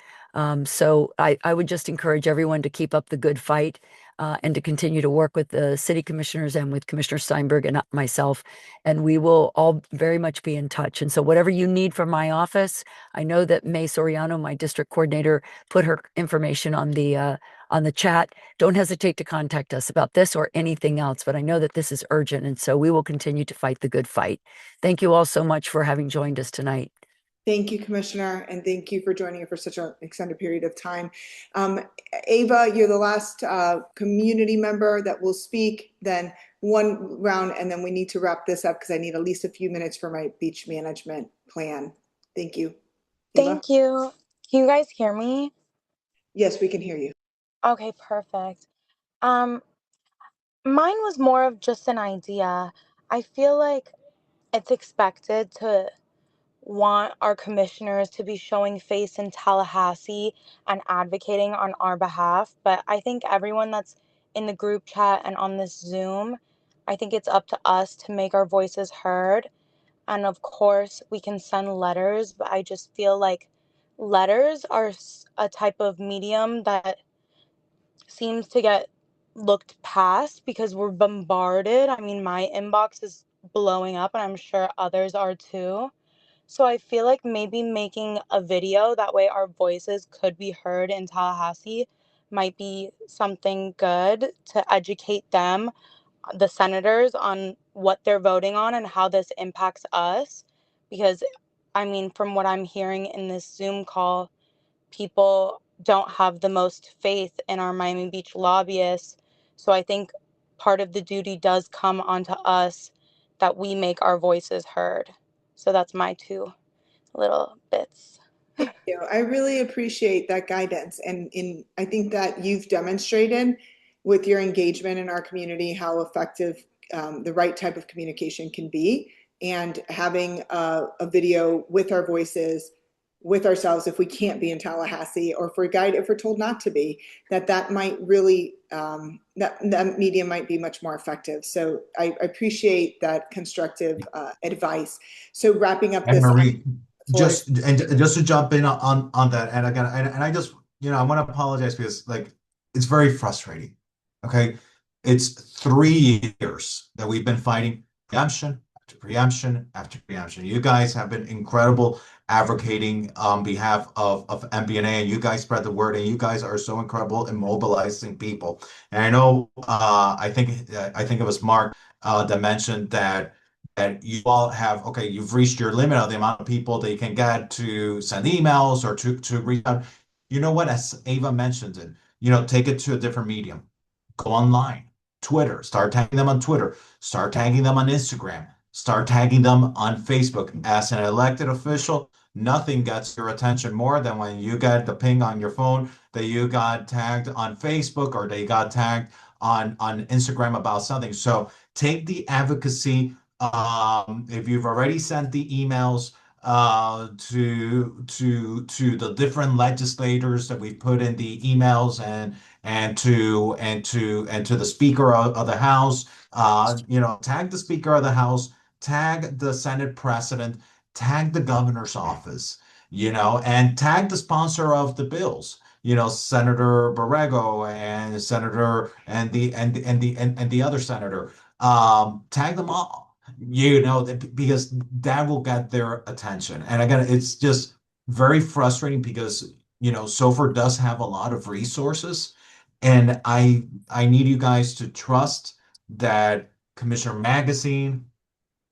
So I would just encourage everyone to keep up the good fight, and to continue to work with the city commissioners and with Commissioner Steinberg and myself, and we will all very much be in touch. And so whatever you need from my office, I know that May Soriano, my district coordinator, put her information on the chat. Don't hesitate to contact us about this or anything else, but I know that this is urgent, and so we will continue to fight the good fight. Thank you all so much for having joined us tonight. Thank you, Commissioner, and thank you for joining us for such an extended period of time. Ava, you're the last community member that will speak, then one round, and then we need to wrap this up because I need at least a few minutes for my beach management plan. Thank you. Ava? Thank you. Can you guys hear me? Yes, we can hear you. Okay, perfect. Mine was more of just an idea. I feel like it's expected to want our commissioners to be showing face in Tallahassee and advocating on our behalf, but I think everyone that's in the group chat and on this Zoom, I think it's up to us to make our voices heard. And of course, we can send letters, but I just feel like letters are a type of medium that seems to get looked past because we're bombarded. I mean, my inbox is blowing up, and I'm sure others are too. So I feel like maybe making a video, that way our voices could be heard in Tallahassee, might be something good to educate them, the senators, on what they're voting on and how this impacts us. Because, I mean, from what I'm hearing in this Zoom call, people don't have the most faith in our Miami Beach lobbyists. So I think part of the duty does come onto us that we make our voices heard. So that's my two little bits. Thank you. I really appreciate that guidance. And I think that you've demonstrated with your engagement in our community how effective the right type of communication can be. And having a video with our voices, with ourselves, if we can't be in Tallahassee, or if we're told not to be, that might really, that media might be much more effective. So I appreciate that constructive advice. So wrapping up this. Marie, just to jump in on that, and again, and I just, I want to apologize because it's very frustrating. Okay, it's 3 years that we've been fighting preemption after preemption after preemption. You guys have been incredible advocating on behalf of MBNA, and you guys spread the word, and you guys are so incredible in mobilizing people. And I know, I think it was Mark that mentioned that you all have, okay, you've reached your limit of the amount of people that you can get to send emails or to reach out. You know what, as Ava mentioned it, take it to a different medium. Go online, Twitter, start tagging them on Twitter, start tagging them on Instagram, start tagging them on Facebook. As an elected official, nothing gets your attention more than when you get the ping on your phone that you got tagged on Facebook or they got tagged on Instagram about something. So take the advocacy. If you've already sent the emails to the different legislators that we put in the emails, and to the Speaker of the House, tag the Speaker of the House, tag the Senate President, tag the governor's office, and tag the sponsor of the bills, Senator Borrego and Senator and the other senator. Tag them all, because that will get their attention. And again, it's just very frustrating because, SOFR does have a lot of resources, and I need you guys to trust that Commissioner Magazine,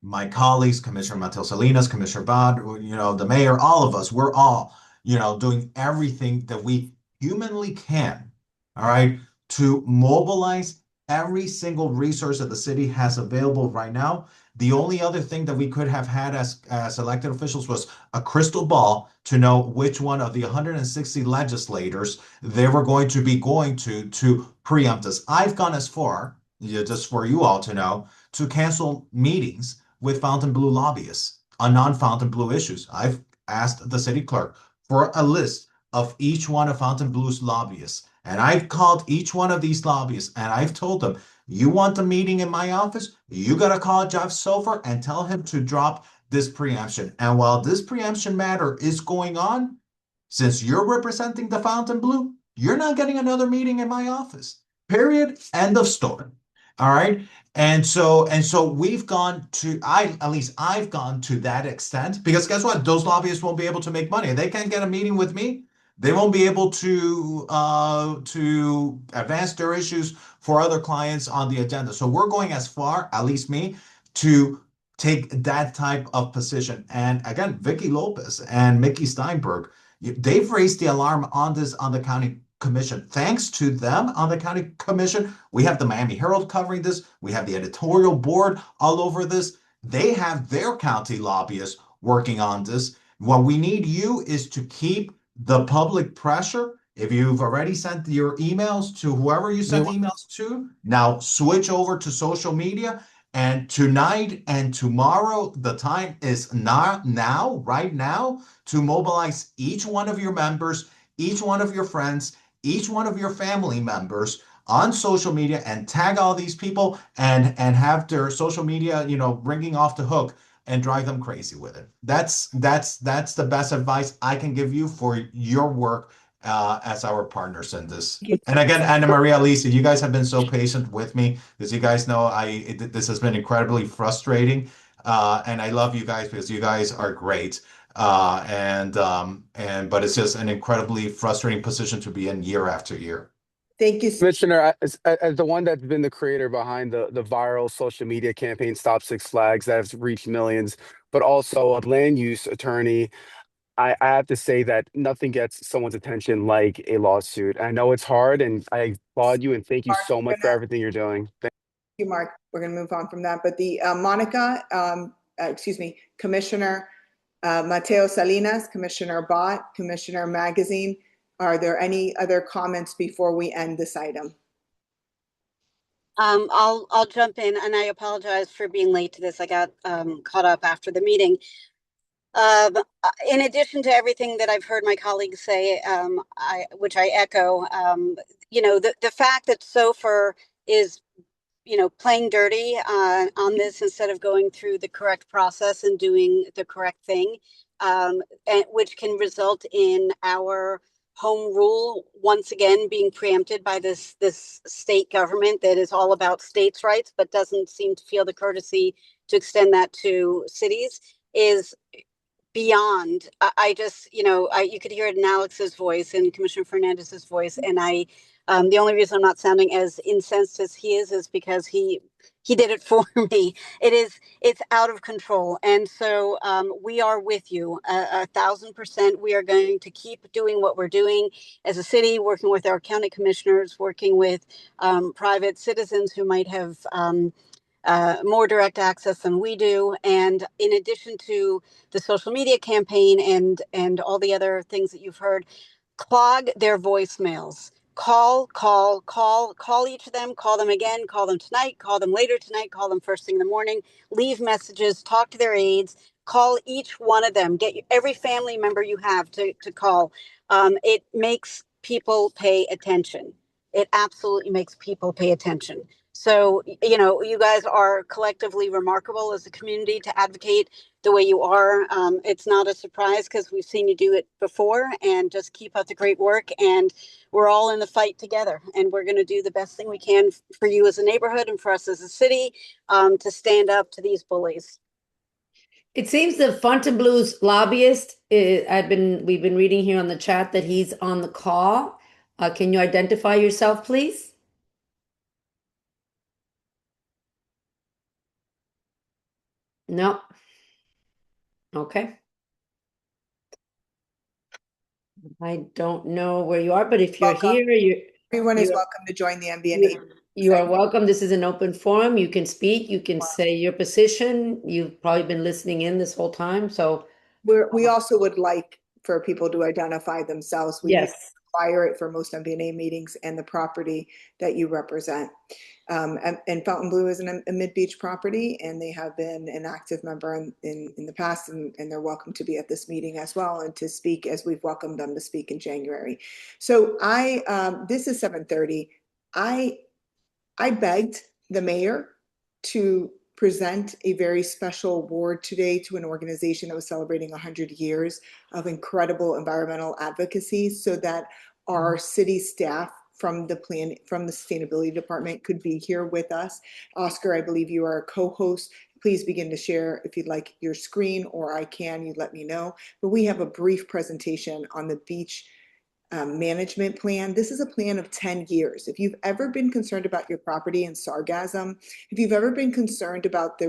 my colleagues, Commissioner Mateo Salinas, Commissioner Bod, the mayor, all of us, we're all, doing everything that we humanly can, all right, to mobilize every single resource that the city has available right now. The only other thing that we could have had as elected officials was a crystal ball to know which one of the 160 legislators they were going to be going to preempt us. I've gone as far, just for you all to know, to cancel meetings with Fontainebleau lobbyists on non-Fontainebleau issues. I've asked the city clerk for a list of each one of Fontainebleau's lobbyists. And I've called each one of these lobbyists and I've told them, you want a meeting in my office? You got to call Jeff Sofer and tell him to drop this preemption. And while this preemption matter is going on, since you're representing the Fontainebleau, you're not getting another meeting in my office. Period. End of story. All right. And so we've gone to, at least I've gone to that extent, because guess what? Those lobbyists won't be able to make money. They can't get a meeting with me. They won't be able to advance their issues for other clients on the agenda. So we're going as far, at least me, to take that type of position. And again, Vicky Lopez and Mickey Steinberg, they've raised the alarm on this on the county commission. Thanks to them on the county commission, we have the Miami Herald covering this. We have the editorial board all over this. They have their county lobbyists working on this. What we need you is to keep the public pressure. If you've already sent your emails to whoever you sent emails to, now switch over to social media. And tonight and tomorrow, the time is not now, right now, to mobilize each one of your members, each one of your friends, each one of your family members on social media, and tag all these people and have their social media, ringing off the hook, and drive them crazy with it. That's the best advice I can give you for your work as our partners in this. And again, Anna Maria, Lisa, you guys have been so patient with me, as you guys know, this has been incredibly frustrating, and I love you guys because you guys are great. But it's just an incredibly frustrating position to be in year after year. Thank you. Commissioner, as the one that's been the creator behind the viral social media campaign Stop Six Flags that has reached millions, but also a land use attorney, I have to say that nothing gets someone's attention like a lawsuit. I know it's hard, and I applaud you and thank you so much for everything you're doing. Thank you, Mark. We're going to move on from that. But the Commissioner Mateo Salinas, Commissioner Bott, Commissioner Magazine, are there any other comments before we end this item? I'll jump in, and I apologize for being late to this. I got caught up after the meeting. In addition to everything that I've heard my colleagues say, which I echo, the fact that SOFR is, playing dirty on this instead of going through the correct process and doing the correct thing, and which can result in our home rule once again being preempted by this state government that is all about states' rights, but doesn't seem to feel the courtesy to extend that to cities, is beyond. I just, you could hear it in Alex's voice and Commissioner Fernandez's voice, and the only reason I'm not sounding as incensed as he is because he did it for me. It's out of control, and so we are with you 1,000%. We are going to keep doing what we're doing as a city, working with our county commissioners, working with private citizens who might have more direct access than we do. And in addition to the social media campaign and all the other things that you've heard, clog their voicemails. Call each of them, call them again, call them tonight, call them later tonight, call them first thing in the morning, leave messages, talk to their aides, call each one of them, get every family member you have to call. It makes people pay attention. It absolutely makes people pay attention. So, you guys are collectively remarkable as a community to advocate the way you are. It's not a surprise because we've seen you do it before, and just keep up the great work. And we're all in the fight together, and we're going to do the best thing we can for you as a neighborhood and for us as a city, to stand up to these bullies. It seems that Fontainebleau's lobbyist, we've been reading here on the chat that he's on the call. Can you identify yourself, please? No. Okay. I don't know where you are, but if you're Welcome. here, Everyone is you're- welcome to join the MBNA. you are welcome. This is an open forum. You can speak, you can say your position. You've probably been listening in this whole time, so We also would like for people to identify themselves. We yes. require it for most MBNA meetings and the property that you represent. And Fontainebleau is a MidBeach property, and they have been an active member in the past, and they're welcome to be at this meeting as well and to speak as we've welcomed them to speak in January. So this is 7:30. I begged the mayor to present a very special award today to an organization that was celebrating 100 years of incredible environmental advocacy so that our city staff from the sustainability department could be here with us. Oscar, I believe you are a co-host. Please begin to share if you'd like your screen, or you let me know. But we have a brief presentation on the beach management plan. This is a plan of 10 years. If you've ever been concerned about your property and sargassum, if you've ever been concerned about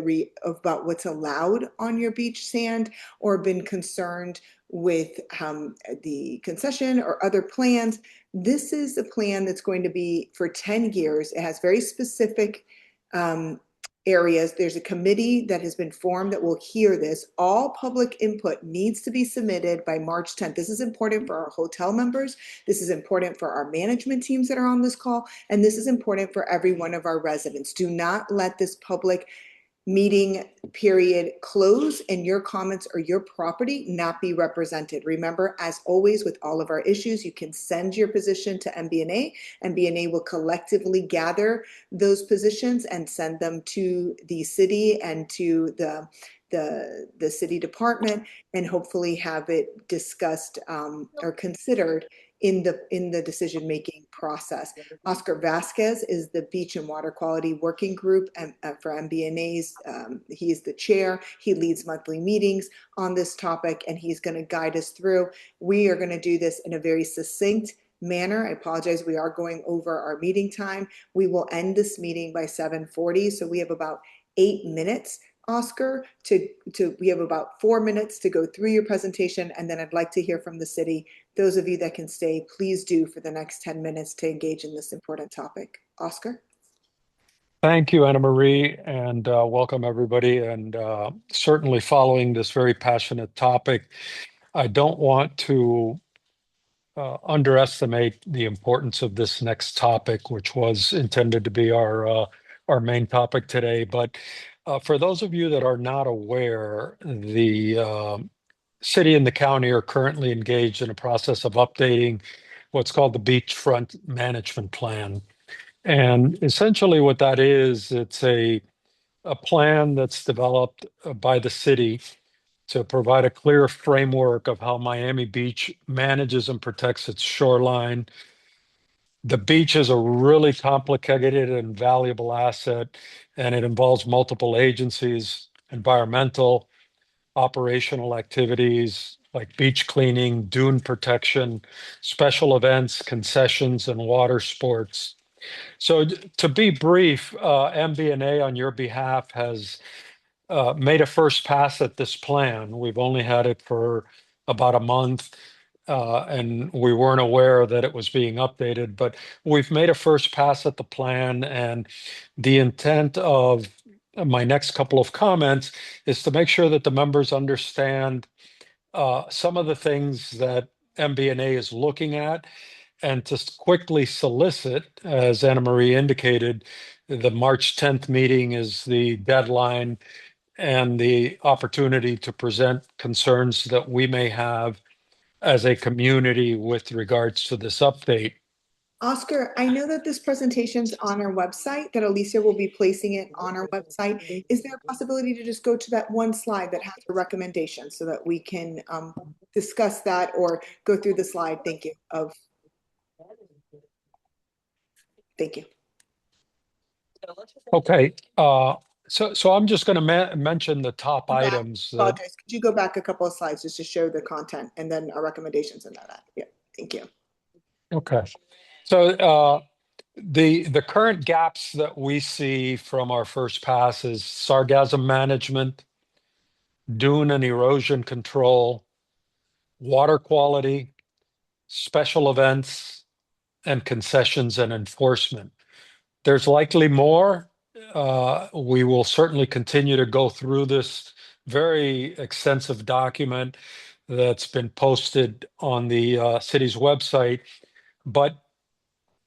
about what's allowed on your beach sand, or been concerned with the concession or other plans, this is a plan that's going to be for 10 years. It has very specific areas. There's a committee that has been formed that will hear this. All public input needs to be submitted by March 10th. This is important for our hotel members. This is important for our management teams that are on this call. And this is important for every one of our residents. Do not let this public meeting period close and your comments or your property not be represented. Remember, as always, with all of our issues, you can send your position to MBNA. MBNA will collectively gather those positions and send them to the city and to the city department, and hopefully have it discussed or considered in the decision-making process. Oscar Vasquez is the Beach and Water Quality Working Group for MBNA's. He is the chair. He leads monthly meetings on this topic, and he's going to guide us through. We are going to do this in a very succinct manner. I apologize. We are going over our meeting time. We will end this meeting by 7:40, so we have about 8 minutes. Oscar, we have about 4 minutes to go through your presentation, and then I'd like to hear from the city. Those of you that can stay, please do for the next 10 minutes to engage in this important topic. Oscar? Thank you, Anna Marie, and welcome everybody. And certainly following this very passionate topic, I don't want to underestimate the importance of this next topic, which was intended to be our main topic today. But for those of you that are not aware, the city and the county are currently engaged in a process of updating what's called the Beachfront Management Plan. And essentially what that is, it's a plan that's developed by the city to provide a clear framework of how Miami Beach manages and protects its shoreline. The beach is a really complicated and valuable asset, and it involves multiple agencies, environmental, operational activities like beach cleaning, dune protection, special events, concessions, and water sports. So to be brief, MBNA on your behalf has made a first pass at this plan. We've only had it for about a month, and we weren't aware that it was being updated, but we've made a first pass at the plan, and the intent of my next couple of comments is to make sure that the members understand some of the things that MBNA is looking at, and to quickly solicit, as Anna Marie indicated, the March 10th meeting is the deadline and the opportunity to present concerns that we may have as a community with regards to this update. Oscar, I know that this presentation's on our website, that Alicia will be placing it on our website. Is there a possibility to just go to that one slide that has a recommendation so that we can discuss that or go through the slide? Thank you. Thank you. Okay. So I'm just going to mention the top items. Apologize. Could you go back a couple of slides just to show the content and then our recommendations and that? Yeah. Thank you. Okay. So the current gaps that we see from our first pass is sargassum management, dune and erosion control, water quality, special events, and concessions and enforcement. There's likely more. We will certainly continue to go through this very extensive document that's been posted on the city's website. But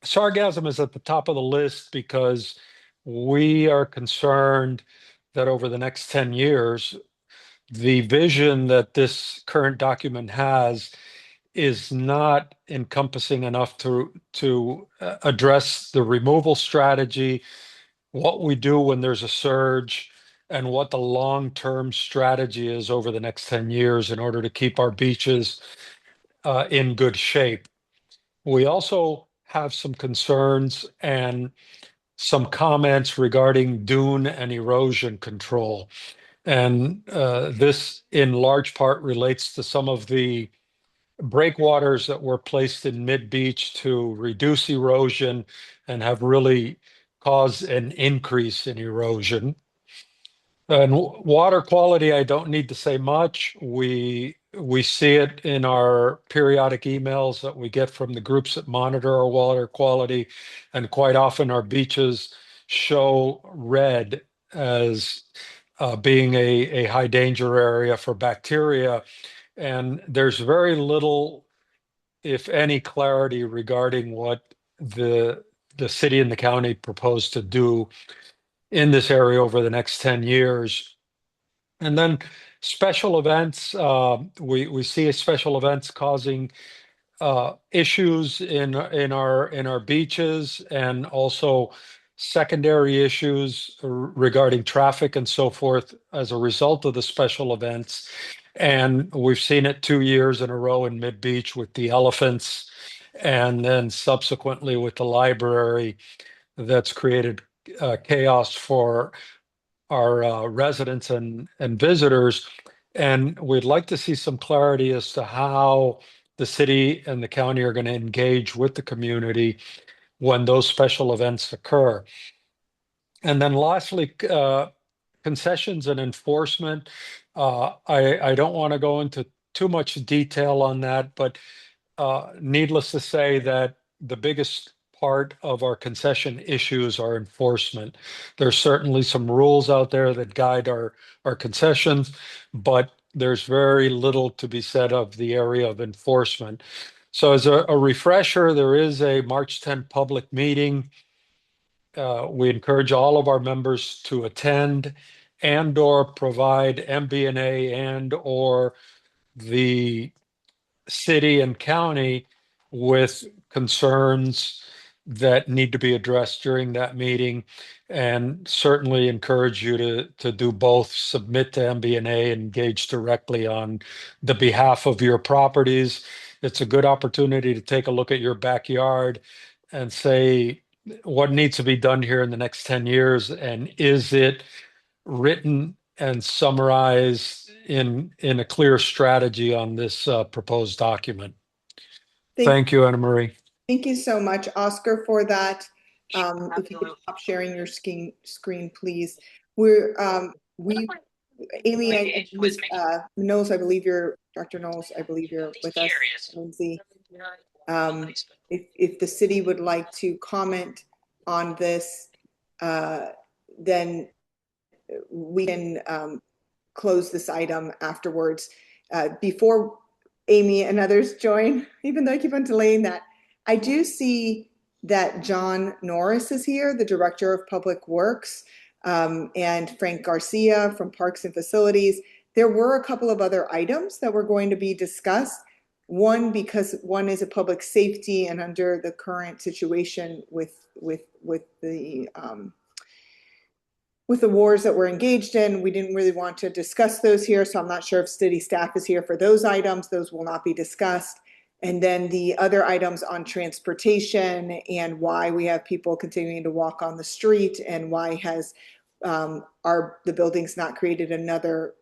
sargassum is at the top of the list because we are concerned that over the next 10 years, the vision that this current document has is not encompassing enough to address the removal strategy, what we do when there's a surge, and what the long-term strategy is over the next 10 years in order to keep our beaches in good shape. We also have some concerns and some comments regarding dune and erosion control. And this in large part relates to some of the breakwaters that were placed in MidBeach to reduce erosion and have really caused an increase in erosion. And water quality, I don't need to say much. We see it in our periodic emails that we get from the groups that monitor our water quality, and quite often our beaches show red as being a high danger area for bacteria. And there's very little, if any, clarity regarding what the city and the county propose to do in this area over the next 10 years. And then special events, we see special events causing issues in our beaches, and also secondary issues regarding traffic and so forth as a result of the special events. And we've seen it 2 years in a row in MidBeach with the elephants, and then subsequently with the library. That's created chaos for our residents and visitors. And we'd like to see some clarity as to how the city and the county are going to engage with the community when those special events occur. And then lastly, concessions and enforcement. I don't want to go into too much detail on that, but needless to say that the biggest part of our concession issues are enforcement. There's certainly some rules out there that guide our concessions, but there's very little to be said of the area of enforcement. So as a refresher, there is a March 10th public meeting. We encourage all of our members to attend and or provide MBNA and or the city and county with concerns that need to be addressed during that meeting, and certainly encourage you to do both, submit to MBNA, and engage directly on the behalf of your properties. It's a good opportunity to take a look at your backyard and say what needs to be done here in the next 10 years, and is it written and summarized in a clear strategy on this proposed document. Thank you, Anna Marie. Thank you so much, Oscar, for that. If you could stop sharing your screen, please. Amy, Knowles, I believe you're, Dr. Knowles, I believe you're with us, Lindsay. If the city would like to comment on this, then we can close this item afterwards. Before Amy and others join, even though I keep on delaying that, I do see that John Norris is here, the Director of Public Works, and Frank Garcia from Parks and Facilities. There were a couple of other items that were going to be discussed. One, because one is a public safety, and under the current situation with the wars that we're engaged in, we didn't really want to discuss those here. So I'm not sure if city staff is here for those items. Those will not be discussed. And then the other items on transportation and why we have people continuing to walk on the street, and why has the buildings not created another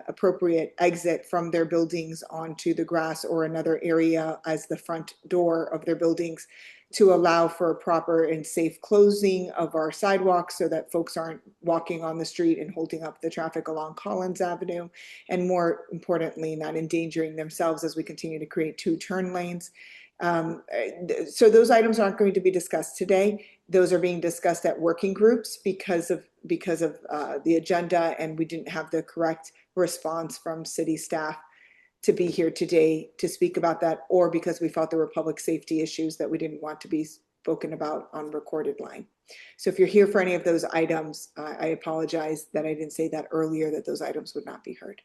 appropriate exit from their buildings onto the grass or another area as the front door of their buildings, to allow for a proper and safe closing of our sidewalks so that folks aren't walking on the street and holding up the traffic along Collins Avenue, and more importantly, not endangering themselves as we continue to create 2 turn lanes. So those items aren't going to be discussed today. Those are being discussed at working groups because of the agenda, and we didn't have the correct response from city staff to be here today to speak about that, or because we felt there were public safety issues that we didn't want to be spoken about on recorded line. So if you're here for any of those items, I apologize that I didn't say that earlier, that those items would not be heard.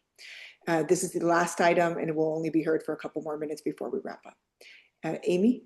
This is the last item, and it will only be heard for a couple more minutes before we wrap up. Amy?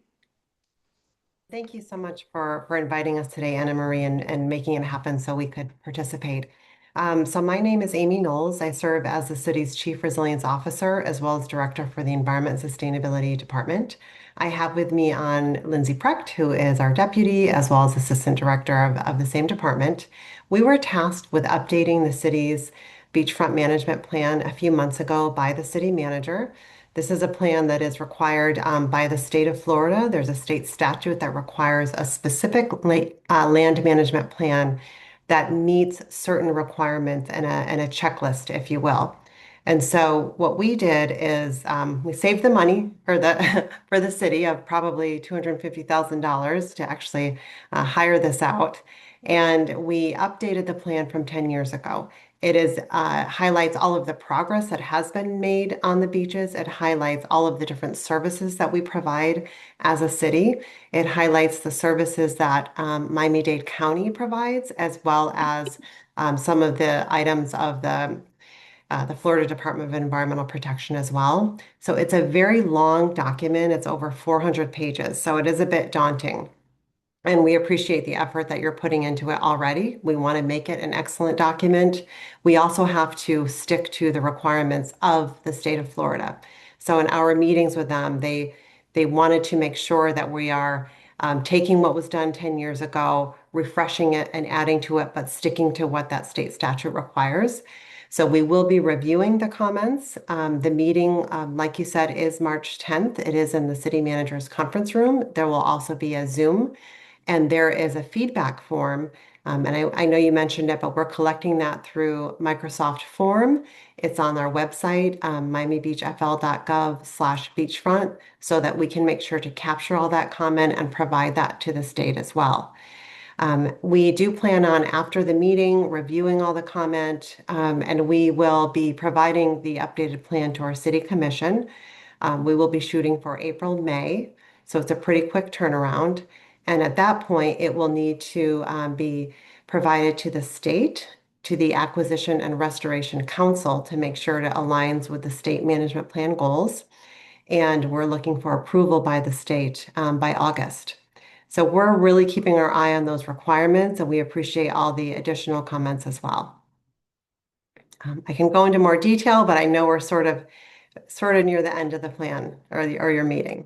Thank you so much for inviting us today, Anna Marie, and making it happen so we could participate. So my name is Amy Knowles. I serve as the city's Chief Resilience Officer, as well as Director for the Environment and Sustainability Department. I have with me on Lindsay Precht, who is our deputy, as well as Assistant Director of the same department. We were tasked with updating the city's Beachfront Management Plan a few months ago by the city manager. This is a plan that is required by the state of Florida. There's a state statute that requires a specific land management plan that meets certain requirements and a checklist, if you will. And so what we did is we saved the money for the city of probably $250,000 to actually hire this out. And we updated the plan from 10 years ago. It highlights all of the progress that has been made on the beaches. It highlights all of the different services that we provide as a city. It highlights the services that Miami-Dade County provides, as well as some of the items of the Florida Department of Environmental Protection as well. So it's a very long document. It's over 400 pages, so it is a bit daunting. And we appreciate the effort that you're putting into it already. We want to make it an excellent document. We also have to stick to the requirements of the state of Florida. So in our meetings with them, they wanted to make sure that we are taking what was done 10 years ago, refreshing it and adding to it, but sticking to what that state statute requires. So we will be reviewing the comments. The meeting, like you said, is March 10th. It is in the city manager's conference room. There will also be a Zoom. And there is a feedback form, and I know you mentioned it, but we're collecting that through Microsoft Form. It's on our website, miamibeachfl.gov/beachfront, so that we can make sure to capture all that comment and provide that to the state as well. We do plan on, after the meeting, reviewing all the comment, and we will be providing the updated plan to our city commission. We will be shooting for April, May, so it's a pretty quick turnaround. And at that point, it will need to be provided to the state, to the Acquisition and Restoration Council, to make sure it aligns with the state management plan goals. And we're looking for approval by the state by August. So we're really keeping our eye on those requirements, and we appreciate all the additional comments as well. I can go into more detail, but I know we're sort of near the end of the plan or your meeting.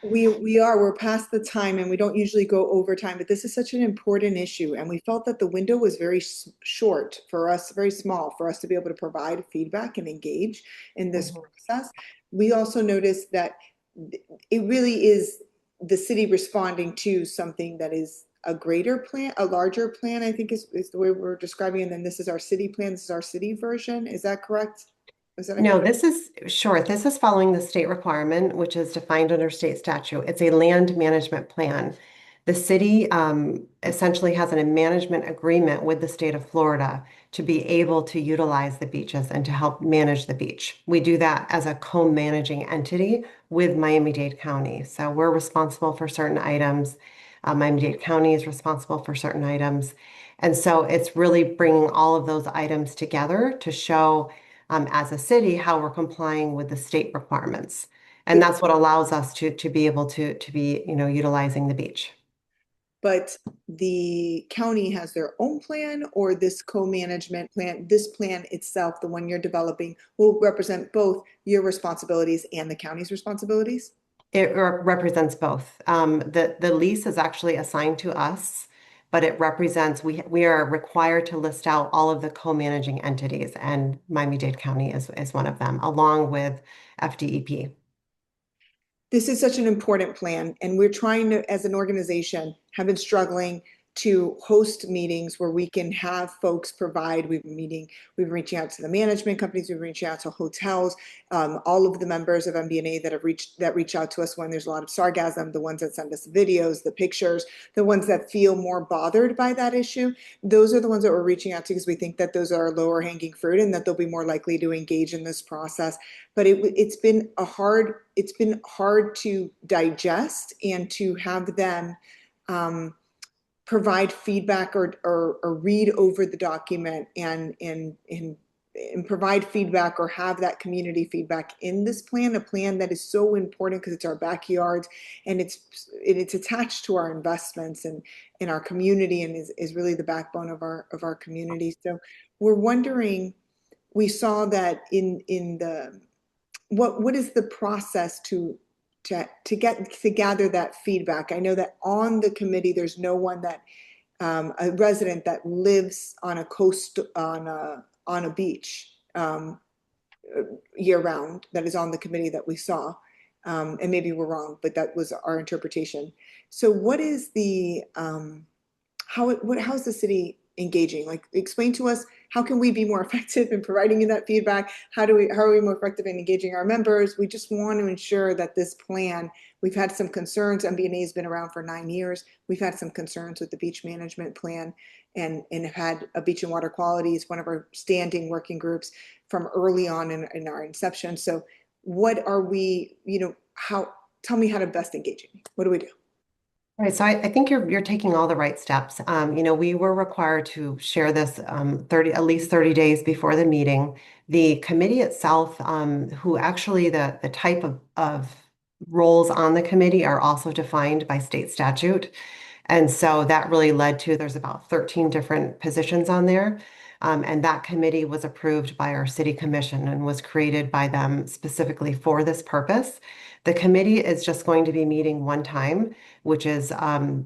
We're past the time, and we don't usually go over time, but this is such an important issue, and we felt that the window was very short for us, very small for us to be able to provide feedback and engage in this process. We also noticed that it really is the city responding to something that is a greater plan, a larger plan, I think is the way we're describing it. And then this is our city plan. This is our city version. Is that correct? No, this is following the state requirement, which is defined under state statute. It's a land management plan. The city essentially has a management agreement with the state of Florida to be able to utilize the beaches and to help manage the beach. We do that as a co-managing entity with Miami-Dade County. So we're responsible for certain items. Miami-Dade County is responsible for certain items. And so it's really bringing all of those items together to show as a city how we're complying with the state requirements. And that's what allows us to be able to be, utilizing the beach. But the county has their own plan, or this co-management plan, this plan itself, the one you're developing, will represent both your responsibilities and the county's responsibilities? It represents both. The lease is actually assigned to us, but it represents, we are required to list out all of the co-managing entities, and Miami-Dade County is one of them, along with FDEP. This is such an important plan, and we're trying to, as an organization, have been struggling to host meetings where we can have folks provide. We've been reaching out to the management companies, we've been reaching out to hotels, all of the members of MBNA that reach out to us when there's a lot of sarcasm, the ones that send us videos, the pictures, the ones that feel more bothered by that issue. Those are the ones that we're reaching out to because we think that those are lower hanging fruit and that they'll be more likely to engage in this process. But it's been hard to digest and to have them provide feedback or read over the document and provide feedback or have that community feedback in this plan, a plan that is so important because it's our backyards and it's attached to our investments and in our community and is really the backbone of our community. So we're wondering, we saw that in the what is the process to gather that feedback? I know that on the committee, there's no one that a resident that lives on a coast on a beach year round that is on the committee that we saw. And maybe we're wrong, but that was our interpretation. So what is the how is the city engaging? Like, explain to us, how can we be more effective in providing you that feedback? How are we more effective in engaging our members? We just want to ensure that this plan, we've had some concerns. MBNA has been around for 9 years. We've had some concerns with the beach management plan and have had a beach and water quality is one of our standing working groups from early on in our inception. So what are we, tell me how to best engage you. What do we do? Right, so I think you're taking all the right steps. We were required to share this at least 30 days before the meeting. The committee itself, who actually the type of roles on the committee are also defined by state statute. And so that really led to, there's about 13 different positions on there. And that committee was approved by our city commission and was created by them specifically for this purpose. The committee is just going to be meeting one time, which is the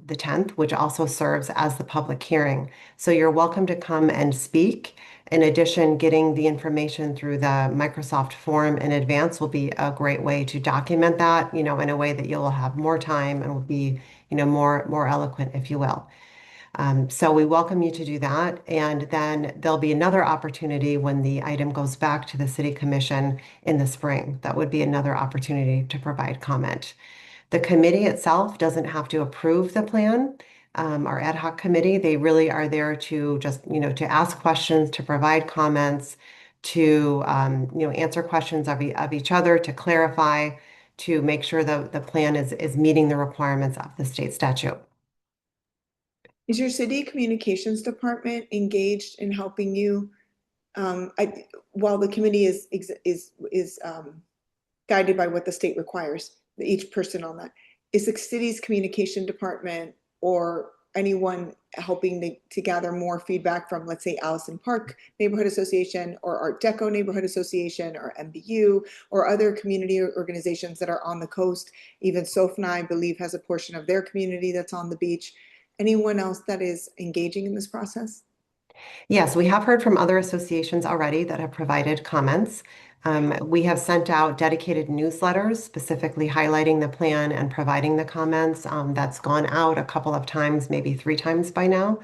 10th, which also serves as the public hearing. So you're welcome to come and speak. In addition, getting the information through the Microsoft form in advance will be a great way to document that, in a way that you'll have more time and will be, more eloquent, if you will. So we welcome you to do that. And then there'll be another opportunity when the item goes back to the City Commission in the spring. That would be another opportunity to provide comment. The committee itself doesn't have to approve the plan. Our ad hoc committee, they really are there to just, to ask questions, to provide comments, to, answer questions of each other, to clarify, to make sure the plan is meeting the requirements of the state statute. Is your city communications department engaged in helping you? While the committee is guided by what the state requires, each person on that, is the city's communication department or anyone helping to gather more feedback from, let's say, Allison Park Neighborhood Association or Art Deco Neighborhood Association or MBU or other community organizations that are on the coast? Even SOFNA, I believe, has a portion of their community that's on the beach. Anyone else that is engaging in this process? Yes, we have heard from other associations already that have provided comments. We have sent out dedicated newsletters specifically highlighting the plan and providing the comments. That's gone out a couple of times, maybe 3 times by now.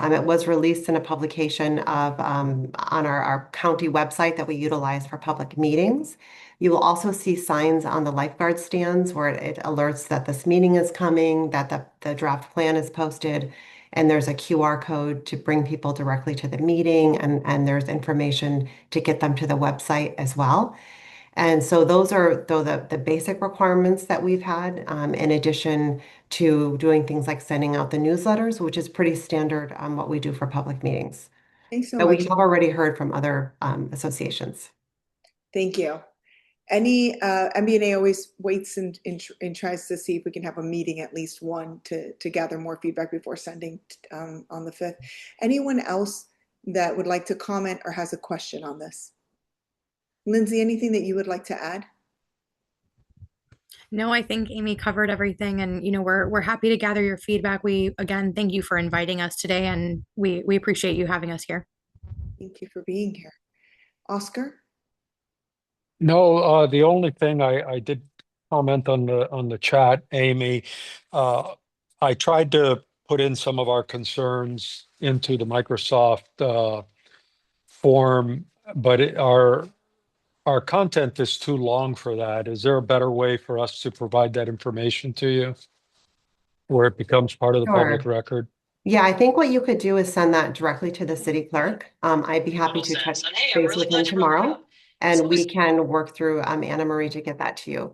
It was released in a publication on our county website that we utilize for public meetings. You will also see signs on the lifeguard stands where it alerts that this meeting is coming, that the draft plan is posted, and there's a QR code to bring people directly to the meeting, and there's information to get them to the website as well. And so those are the basic requirements that we've had, in addition to doing things like sending out the newsletters, which is pretty standard on what we do for public meetings. Thanks so But much. we have already heard from other associations. Thank you. Any MBNA always waits and tries to see if we can have a meeting, at least one, to gather more feedback before sending on the 5th. Anyone else that would like to comment or has a question on this? Lindsay, anything that you would like to add? No, I think Amy covered everything, and we're happy to gather your feedback. We again thank you for inviting us today, and we appreciate you having us here. Thank you for being here. Oscar? No, the only thing I did comment on the chat, Amy. I tried to put in some of our concerns into the Microsoft form, but our content is too long for that. Is there a better way for us to provide that information to you where it becomes part of the public Sure. record? Yeah, I think what you could do is send that directly to the city clerk. I'd be happy to touch base with him tomorrow, and we can work through Anna Marie to get that to you.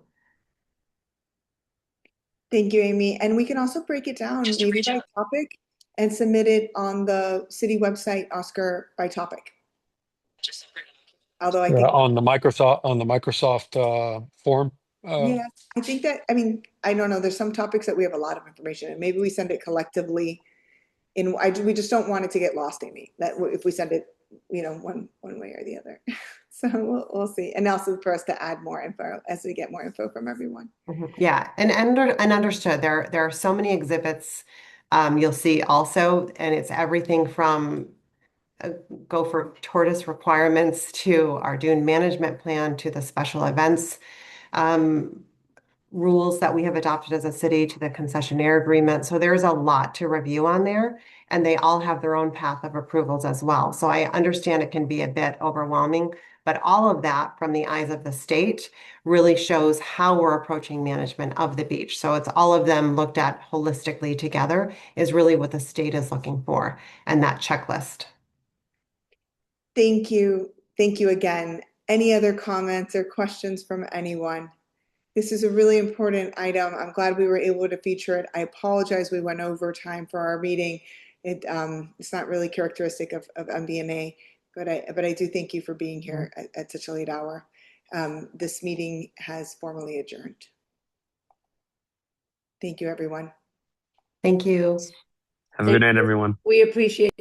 Thank you, Amy. And we can also break it down maybe by topic and submit it on the city website, Oscar, by topic. Although I think on the Microsoft form. yeah, I think that, I mean, I don't know, there's some topics that we have a lot of information and maybe we send it collectively we just don't want it to get lost, Amy, that if we send it, one way or the other. So we'll see. And also for us to add more info as we get more info from everyone. Yeah, and understood. There are so many exhibits you'll see also, and it's everything from go for tortoise requirements to our dune management plan to the special events rules that we have adopted as a city to the concessionaire agreement. So there's a lot to review on there, and they all have their own path of approvals as well. So I understand it can be a bit overwhelming, but all of that from the eyes of the state really shows how we're approaching management of the beach. So it's all of them looked at holistically together is really what the state is looking for, and that checklist. Thank you. Thank you again. Any other comments or questions from anyone? This is a really important item. I'm glad we were able to feature it. I apologize we went over time for our meeting. It's not really characteristic of MBNA, but I do thank you for being here at such a late hour. This meeting has formally adjourned. Thank you, everyone. Thank you. Have a good night, everyone. We appreciate